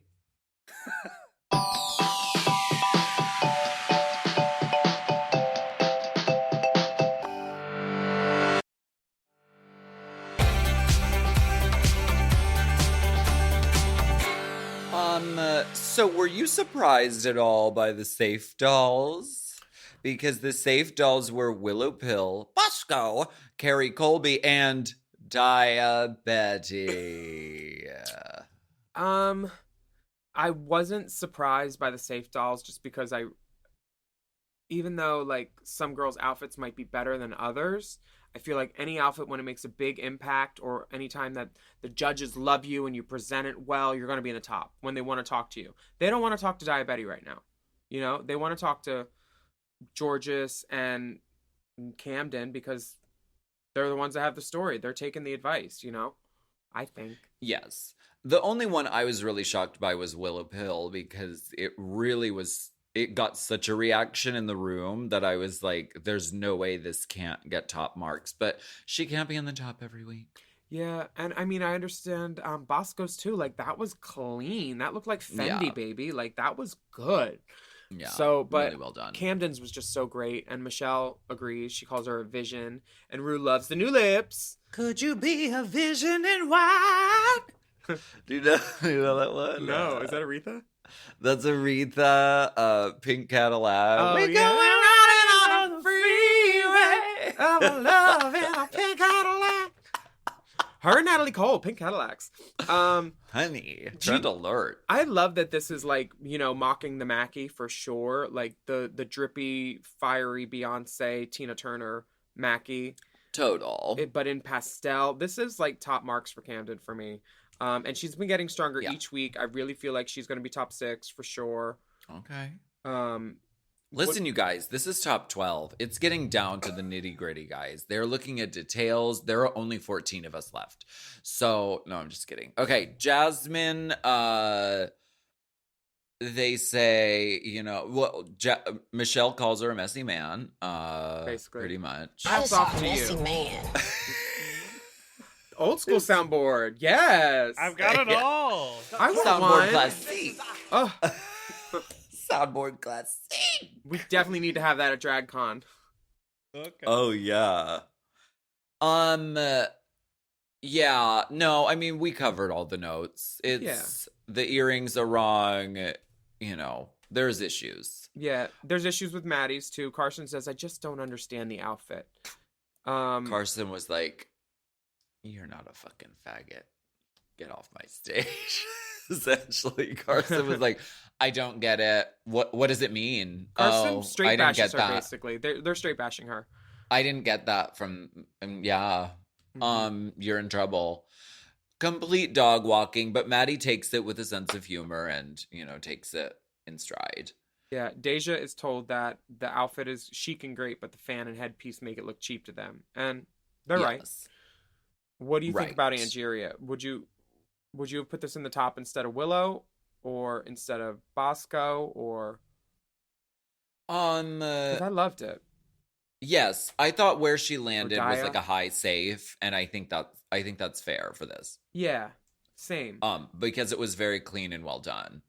So were you surprised at all by the safe dolls? Because the safe dolls were Willow Pill, Bosco, Carrie Colby, and Diabetes. I wasn't surprised by the safe dolls just because even though like some girls' outfits might be better than others, I feel like any outfit when it makes a big impact or anytime that the judges love you and you present it well, you're going to be in the top when they want to talk to you. They don't want to talk to Diabetes right now. They want to talk to Georges and Camden because they're the ones that have the story. They're taking the advice, I think. Yes. The only one I was really shocked by was Willow Pill because it got such a reaction in the room that I was like, there's no way this can't get top marks. But she can't be in the top every week. Yeah, and I mean, I understand Bosco's too. Like, that was clean. That looked like Fendi, Yeah. baby. Like, that was good. Yeah. So, but really well done. Camden's was just so great. And Michelle agrees. She calls her a vision. And Rue loves the new lips. Could you be a vision in white? Do you know that one? No, is that Aretha? That's Aretha, Pink Cadillac. Oh, We're yeah. going riding on the freeway. I'm love in a pink Cadillac. Her and Natalie Cole, pink Cadillacs. Honey, trend alert. I love that this is like, mocking the Mackie for sure. Like the drippy, fiery Beyonce, Tina Turner Mackie. Total. But in pastel. This is like top marks for Camden for me. And she's been getting stronger Yeah. each week. I really feel like she's going to be top 6 for sure. Okay. Um, Listen, you guys, this is top 12. It's getting down to the nitty gritty, guys. They're looking at details. There are only 14 of us left. So, no, I'm just kidding. Okay, Jasmine, they say, Michelle calls her a messy man. Basically. Pretty much. hats off to you. man. Old school soundboard. Yes. I've got it all. I want Soundboard one. class C. Oh, Soundboard class C. we definitely need to have that at DragCon. Okay. Oh, yeah. Yeah, no, I mean, we covered all the notes. It's the earrings are wrong, there's issues. Yeah, there's issues with Maddie's too. Carson says, I just don't understand the outfit. Carson was like, you're not a fucking faggot. Get off my stage. Essentially, Carson was like, I don't get it. What does it mean? Carson I straight didn't bashes get her, that. basically. They're straight bashing her. I didn't get that from, yeah. You're in trouble. Complete dog walking, but Maddie takes it with a sense of humor and, takes it in stride. Yeah, Deja is told that the outfit is chic and great, but the fan and headpiece make it look cheap to them. And they're right. Yes. What do you think about Right. Angeria? Would you would you have put this in the top instead of Willow or instead of Bosco or? Because I loved it. Yes, I thought where she landed was Daya? like a high save, and I think that's fair for this. Yeah, same. Because it was very clean and well done.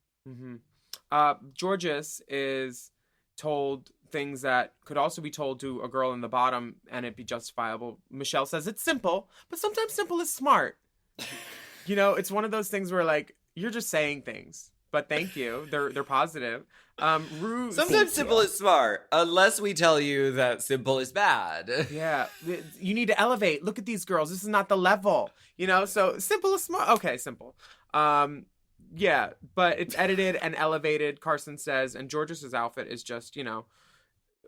Georges is told things that could also be told to a girl in the bottom and it be justifiable. Michelle says it's simple, but sometimes simple is smart. It's one of those things where like you're just saying things, but thank you. They're positive. Rue Sometimes simple is smart, unless we tell you that simple is bad. Yeah, you need to elevate. Look at these girls. This is not the level. So simple is smart. Okay, simple. Yeah, but it's edited and elevated, Carson says, and Georges' outfit is just,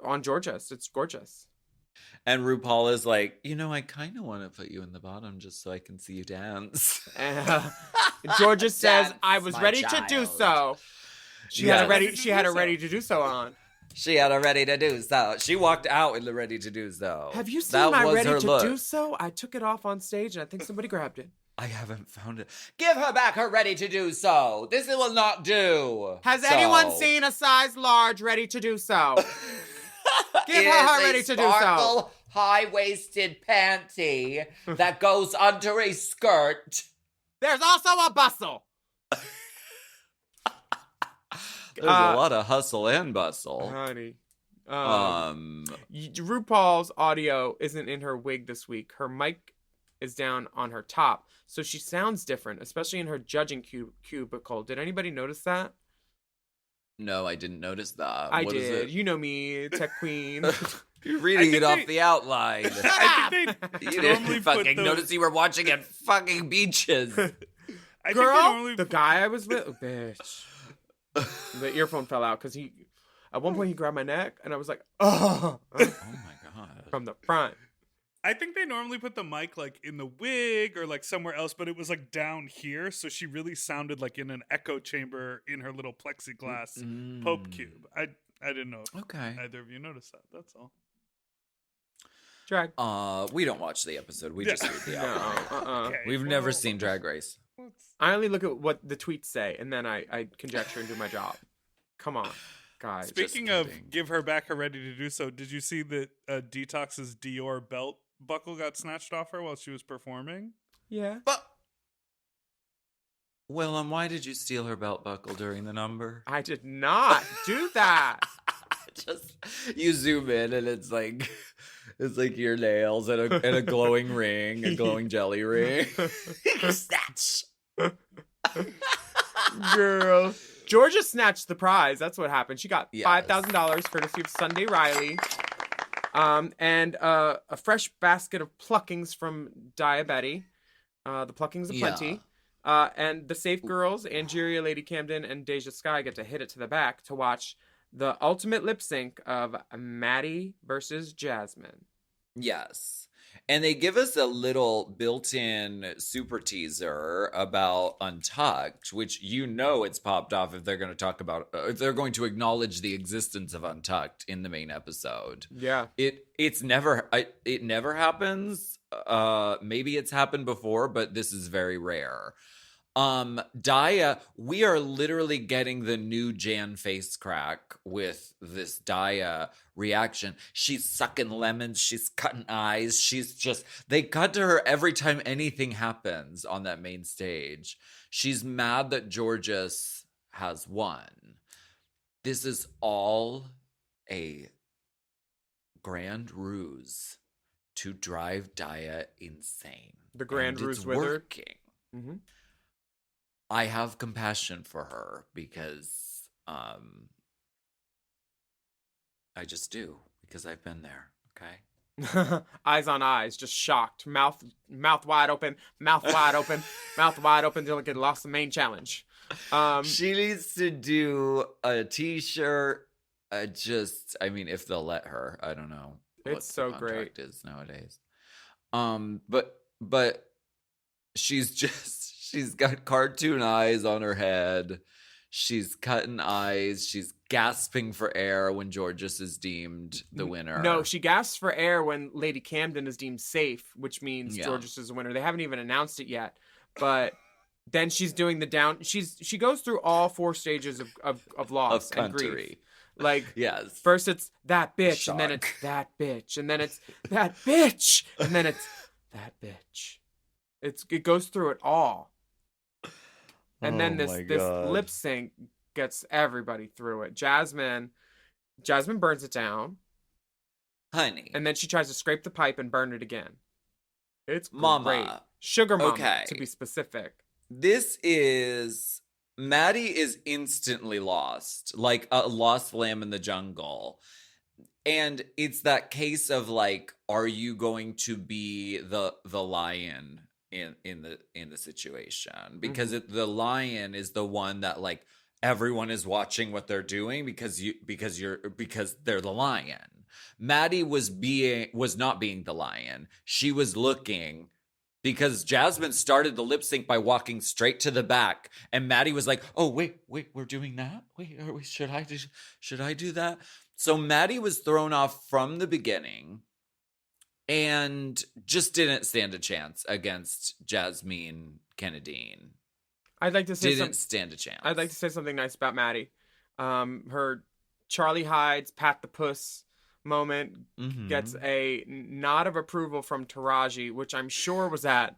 on Georges. It's gorgeous. And RuPaul is like, I kind of want to put you in the bottom just so I can see you dance. Georges says, Dance, I was my ready to do child. so. She had a ready to do so on. She had a ready to do so. She walked out in the ready to do so. Have you seen That my was ready her to look. do so? I took it off on stage and I think somebody grabbed it. I haven't found it. Give her back her ready to do so. This will not do. Has So. anyone seen a size large ready to do so? Give It her is ready a to do so. sparkle, high-waisted panty that goes under a skirt. There's also a bustle. There's a lot of hustle and bustle. Honey. Um, RuPaul's audio isn't in her wig this week. Her mic is down on her top, so she sounds different, especially in her judging cubicle. Did anybody notice that? no, I didn't notice that. I What is did. it? You know me, tech queen. You're reading it off the outline. I think they You normally didn't put fucking those- notice you were watching at fucking beaches. I think they Girl, normally the guy I was with, bitch. The earphone fell out because at one point he grabbed my neck and I was like, oh, Oh my god. from the front. I think they normally put the mic like in the wig or like somewhere else, but it was like down here, so she really sounded like in an echo chamber in her little plexiglass Pope cube. I didn't know if Okay. either of you noticed that. That's all. Drag. We don't watch the episode. We just read the No, outline. Okay, We've well, never seen Drag Race. I only look at what the tweets say and then I conjecture and do my job. Come on, guys. Speaking of kidding. give her back her ready to do so, did you see that Detox's Dior belt buckle got snatched off her while she was performing? Yeah. But Willam, why did you steal her belt buckle during the number? I did not do that. Just you zoom in and it's like your nails and a glowing ring, a glowing jelly ring. Snatch. Girl. Georgia snatched the prize. That's what happened. She got Yes. $5,000 courtesy of Sunday Riley. And a fresh basket of pluckings from Diabetti. The pluckings aplenty. And the Safe Girls, Angeria, Lady Camden, and Deja Sky get to hit it to the back to watch the ultimate lip sync of Maddie versus Jasmine. Yes. And they give us a little built-in super teaser about Untucked, which it's popped off if they're going to talk about if they're going to acknowledge the existence of Untucked in the main episode. Yeah. It never happens. Maybe it's happened before, but this is very rare. Daya, we are literally getting the new Jan face crack with this Daya reaction. She's sucking lemons, she's cutting eyes, they cut to her every time anything happens on that main stage. She's mad that Georges has won. This is all a grand ruse to drive Daya insane. The grand And ruse it's with her. working. Mm-hmm. I have compassion for her because I just do because I've been there, okay? Eyes on eyes, just shocked. Mouth wide open, mouth wide open, mouth wide open till it get lost the main challenge. She needs to do a t-shirt. If they'll let her, I don't know. It's what the so contract great. is nowadays. But she's got cartoon eyes on her head. She's cutting eyes. She's gasping for air when Georges is deemed the winner. No, she gasps for air when Lady Camden is deemed safe, which means Yeah. Georges is the winner. They haven't even announced it yet, but Then she's doing the down. She goes through all 4 stages of loss Of and country. grief. Like, Yes. first it's that bitch, and then Shock. it's that bitch, and then it's that bitch, and then it's that bitch. It goes through it all. And then Oh this my this God. lip sync gets everybody through it. Jasmine burns it down, Honey. and then she tries to scrape the pipe and burn it again. It's Mama. great. Sugar mama, Okay. to be specific. Maddie is instantly lost, like a lost lamb in the jungle. And it's that case of like, are you going to be the lion in the situation? Because the lion is the one that like everyone is watching what they're doing because they're the lion. Maddie was not being the lion. She was looking. Because Jasmine started the lip sync by walking straight to the back, and Maddie was like, "Oh wait, we're doing that. Wait, should I do that?" So Maddie was thrown off from the beginning, and just didn't stand a chance against Jasmine Kennedine. I'd like to say Didn't stand a chance. I'd like to say something nice about Maddie. Her Charlie Hides pat the puss moment gets a nod of approval from Taraji, which I'm sure was at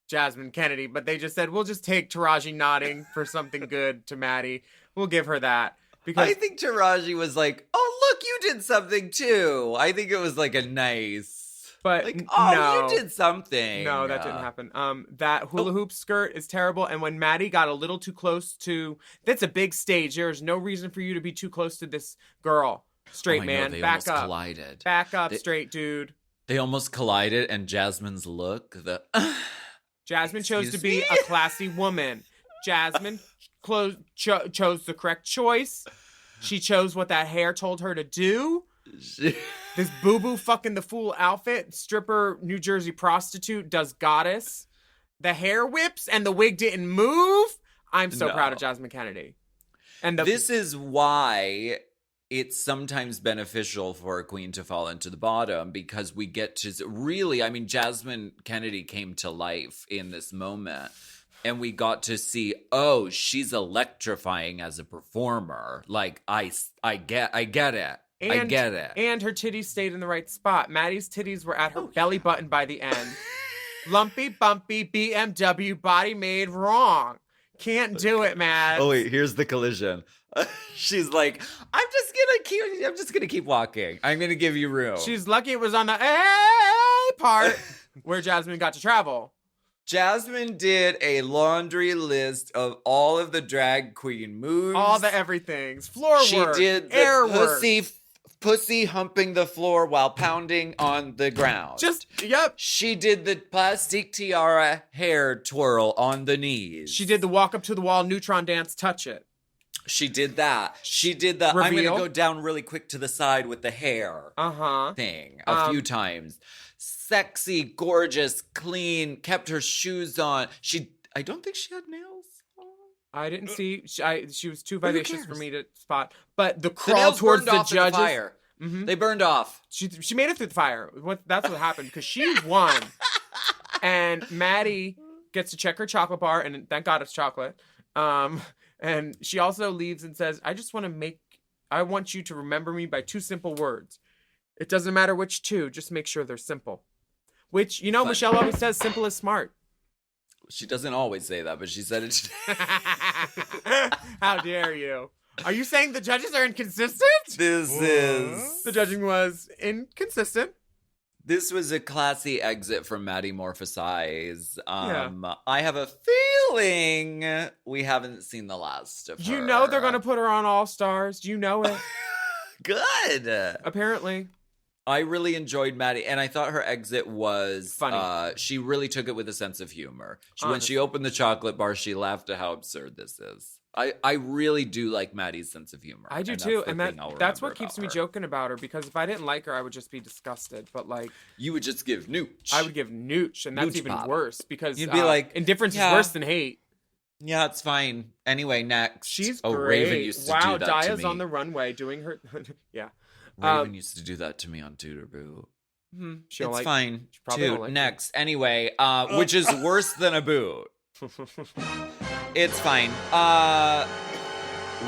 Jasmine Kennedy, but they just said, we'll just take Taraji nodding for something good to Maddie. We'll give her that. Because I think Taraji was like, "Oh, look, you did something too." I think it was like a nice, but like, no. "Oh, you did something." No, that didn't happen. That hula hoop skirt is terrible. And when Maddie got a little too close to, that's a big stage. There's no reason for you to be too close to this girl. Straight, Oh, I know, man. they Back almost up. collided. Back up, straight dude. They almost collided, and Jasmine's look, Jasmine chose to Excuse be me? a classy woman. Jasmine chose the correct choice. She chose what that hair told her to do. This boo-boo fucking the fool outfit, stripper, New Jersey prostitute, does goddess. The hair whips and the wig didn't move. I'm so proud of Jasmine Kennedy. And This is why it's sometimes beneficial for a queen to fall into the bottom, because we get to really, I mean, Jasmine Kennedy came to life in this moment. And we got to see, oh, she's electrifying as a performer. Like, I get it. I get it. And her titties stayed in the right spot. Maddie's titties were at her belly button by the end. Lumpy, bumpy, BMW, body made wrong. Can't do it, Mads. Oh wait, here's the collision. She's like, I'm just gonna keep walking. I'm gonna give you room. She's lucky it was on the A part where Jasmine got to travel. Jasmine did a laundry list of all of the drag queen moves. All the everythings. Floor She work. did the air work. pussy humping the floor while pounding on the ground. Yep. She did the plastic tiara hair twirl on the knees. She did the walk up to the wall neutron dance, touch it. She did that. She did the I'm Reveal. gonna go down really quick to the side with the hair thing a few times. Sexy, gorgeous, clean, kept her shoes on. I don't think she had nails on. I didn't see. She was too vivacious for cares? me to spot. But the The crawl nails towards burned the off in the judges. fire. They burned off. She made it through the fire. That's what happened because she won. And Maddie gets to check her chocolate bar, and thank God it's chocolate. And she also leaves and says, I want you to remember me by 2 simple words. It doesn't matter which 2, just make sure they're simple. Which, Fun. Michelle always says, simple is smart. She doesn't always say that, but she said it today. How dare you? Are you saying the judges are inconsistent? The judging was inconsistent. This was a classy exit from Maddie Morphosize. Yeah. I have a feeling we haven't seen the last of her. You know they're going to put her on All Stars. You know it. Good. Apparently. I really enjoyed Maddie, and I thought her exit was funny. She really took it with a sense of humor. When Honestly. she opened the chocolate bar, she laughed at how absurd this is. I really do like Maddie's sense of humor. I do and too, that's the and thing I'll that's remember what keeps about me her. joking about her, because if I didn't like her, I would just be disgusted. But like, You would just give nooch. I would give nooch, and that's Nooch even pop. worse because You'd be like, indifference yeah. is worse than hate. Yeah, it's fine. Anyway, next. She's oh, great. Raven used to wow, do that to Daya's me. on the runway doing her. Yeah, Raven used to do that to me on Tutor Boo. she don't It's like. fine. she probably don't Toot. like Next. Anyway, which is worse than a boot. It's fine.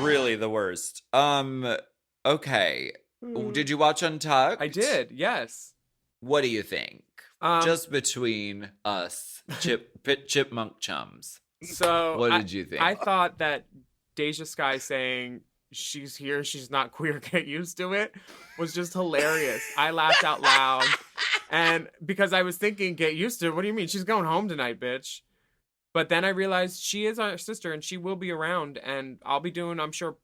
Really the worst. Okay. Did you watch Untucked? I did, yes. What do you think? Just between us, chipmunk chums. So What did you think? I thought that Deja Sky saying she's here, she's not queer, get used to it was just hilarious. I laughed out loud. And because I was thinking, get used to it, what do you mean? She's going home tonight, bitch. But then I realized she is our sister and she will be around. And I'll be doing, I'm sure,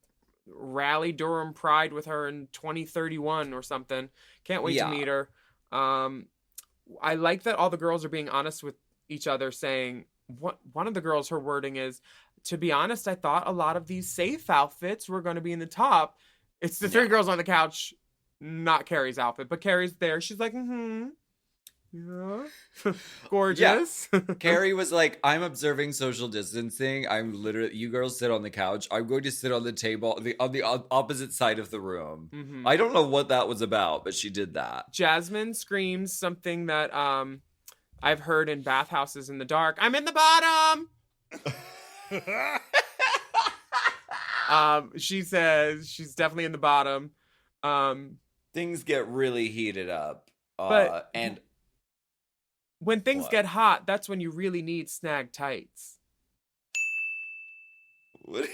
Rally Durham Pride with her in 2031 or something. Can't wait to meet her. I like that all the girls are being honest with each other, saying, one of the girls, her wording is, to be honest, I thought a lot of these safe outfits were going to be in the top. It's the three girls on the couch, not Carrie's outfit, but Carrie's there. She's like, yeah, gorgeous. Yeah. Carrie was like, I'm observing social distancing. I'm literally, you girls sit on the couch. I'm going to sit on the table on the opposite side of the room. Mm-hmm. I don't know what that was about, but she did that. Jasmine screams something that I've heard in bathhouses in the dark. I'm in the bottom. She says she's definitely in the bottom. Things get really heated up. But and when things get hot, that's when you really need snag tights. What?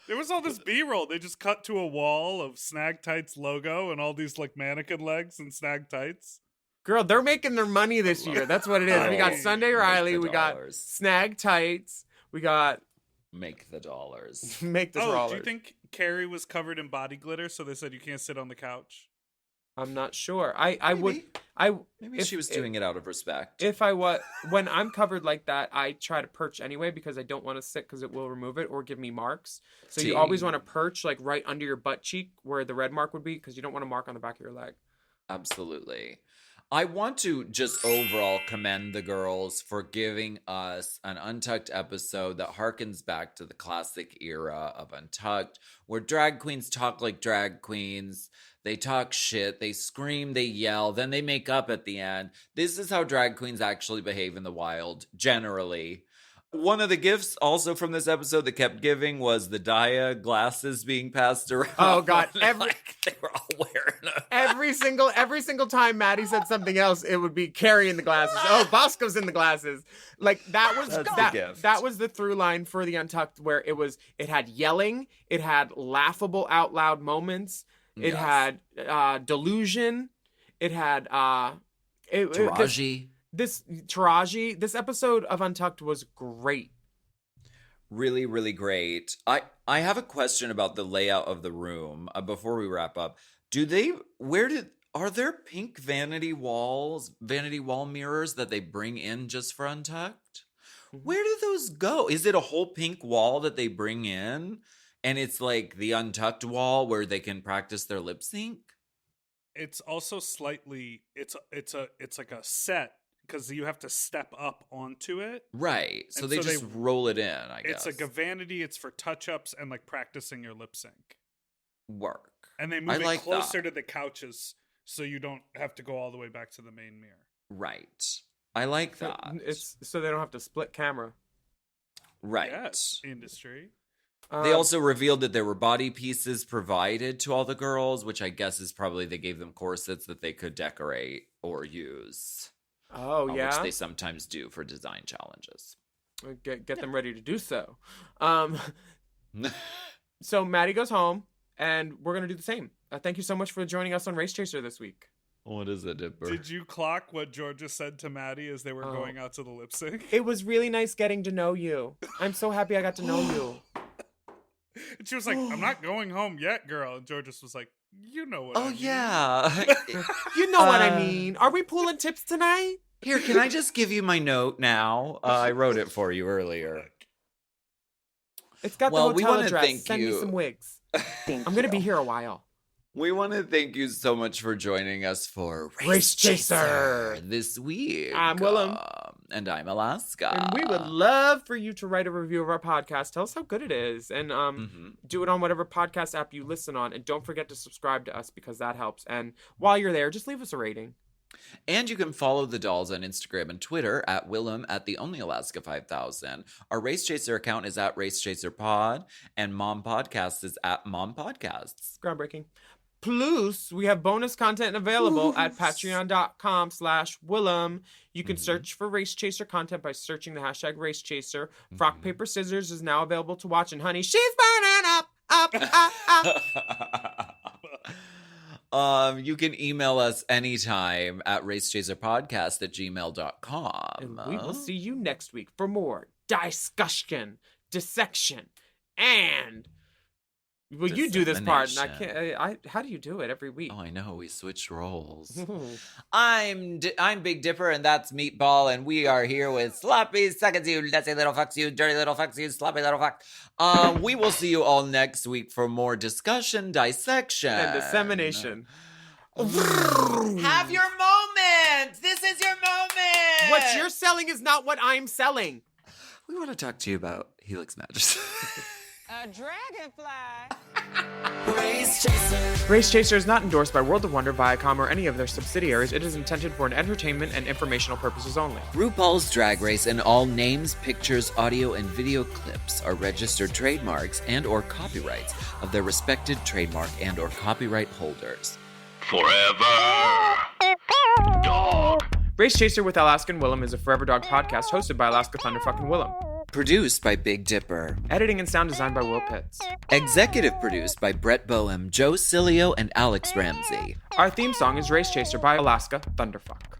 There was all this B-roll. They just cut to a wall of Snag Tights logo and all these like mannequin legs and Snag Tights. Girl, they're making their money this year. That's what it is. We got Sunday Riley. We got Snag Tights. We got Make the dollars. Make the dollars. Do you think Carrie was covered in body glitter, so they said you can't sit on the couch? I'm not sure. Maybe she was doing it out of respect. When I'm covered like that, I try to perch anyway because I don't want to sit because it will remove it or give me marks. So you always want to perch like right under your butt cheek where the red mark would be because you don't want to mark on the back of your leg. Absolutely. I want to just overall commend the girls for giving us an Untucked episode that harkens back to the classic era of Untucked, where drag queens talk like drag queens. They talk shit, they scream, they yell, then they make up at the end. This is how drag queens actually behave in the wild, generally. One of the gifts also from this episode that kept giving was the Daya glasses being passed around. Oh God! They were all wearing them. Every single time Maddie said something else, it would be Carrie in the glasses. Oh, Bosco's in the glasses. Like that was the through line for the Untucked, where it had yelling, it had laughable out loud moments, it had delusion, it had Taraji. This episode of Untucked was great. Really, really great. I have a question about the layout of the room before we wrap up. Are there pink vanity wall mirrors that they bring in just for Untucked? Where do those go? Is it a whole pink wall that they bring in? And it's like the Untucked wall where they can practice their lip sync? It's also slightly, it's like a set. Because you have to step up onto it. Right. So they just roll it in, I It's guess. like a vanity. It's for touch-ups and like practicing your lip sync. Work. And they move it closer to the couches so you don't have to go all the way back to the main mirror. Right. I like that. It's so they don't have to split camera. Right. Yes, industry. They also revealed that there were body pieces provided to all the girls, which I guess is probably they gave them corsets that they could decorate or use. Oh, yeah? Which they sometimes do for design challenges. Get them ready to do so. So Maddie goes home, and we're going to do the same. Thank you so much for joining us on Race Chaser this week. What is it, Dipper? Did you clock what Georgia said to Maddie as they were going out to the lip sync? It was really nice getting to know you. I'm so happy I got to know you. And she was like, I'm not going home yet, girl. And Georgia was like, you know what I mean. Yeah. You know what I mean. Are we pulling tips tonight? Here, can I just give you my note now? I wrote it for you earlier. It's got the hotel address. Send you. Me some wigs. I'm going to be here a while. We want to thank you so much for joining us for Race Chaser this week. I'm Willam. And I'm Alaska. And we would love for you to write a review of our podcast. Tell us how good it is. And do it on whatever podcast app you listen on. And don't forget to subscribe to us because that helps. And while you're there, just leave us a rating. And you can follow the dolls on Instagram and Twitter at Willam at the Only Alaska 5000. Our Race Chaser account is at Race Chaser Pod, and Mom Podcast is at Mom Podcasts. Groundbreaking. Plus, we have bonus content available at patreon.com/Willam. You can search for Race Chaser content by searching the hashtag Race Chaser. Rock, Paper, Scissors is now available to watch. And honey, she's burning up. You can email us anytime at racechaserpodcast@gmail.com. And we will see you next week for more discussion, dissection, and... Well, you do this part, and I can't. How do you do it every week? Oh, I know. We switched roles. I'm Big Dipper, and that's Meatball, and we are here with Sloppy Seconds, you dirty little fucks, you dirty little fucks, you sloppy little fuck. We will see you all next week for more discussion, dissection, and dissemination. Have your moment. This is your moment. What you're selling is not what I'm selling. We want to talk to you about Helix Mattress. A dragonfly. Race Chaser. Race Chaser is not endorsed by World of Wonder, Viacom, or any of their subsidiaries. It is intended for an entertainment and informational purposes only. RuPaul's Drag Race and all names, pictures, audio, and video clips are registered trademarks and or copyrights of their respected trademark and or copyright holders. Forever. Dog. Race Chaser with Alaska and Willam is a Forever Dog podcast hosted by Alaska Thunderfucking Willam. Produced by Big Dipper. Editing and sound design by Will Pitts. Executive produced by Brett Boehm, Joe Cilio, and Alex Ramsey. Our theme song is Race Chaser by Alaska Thunderfuck.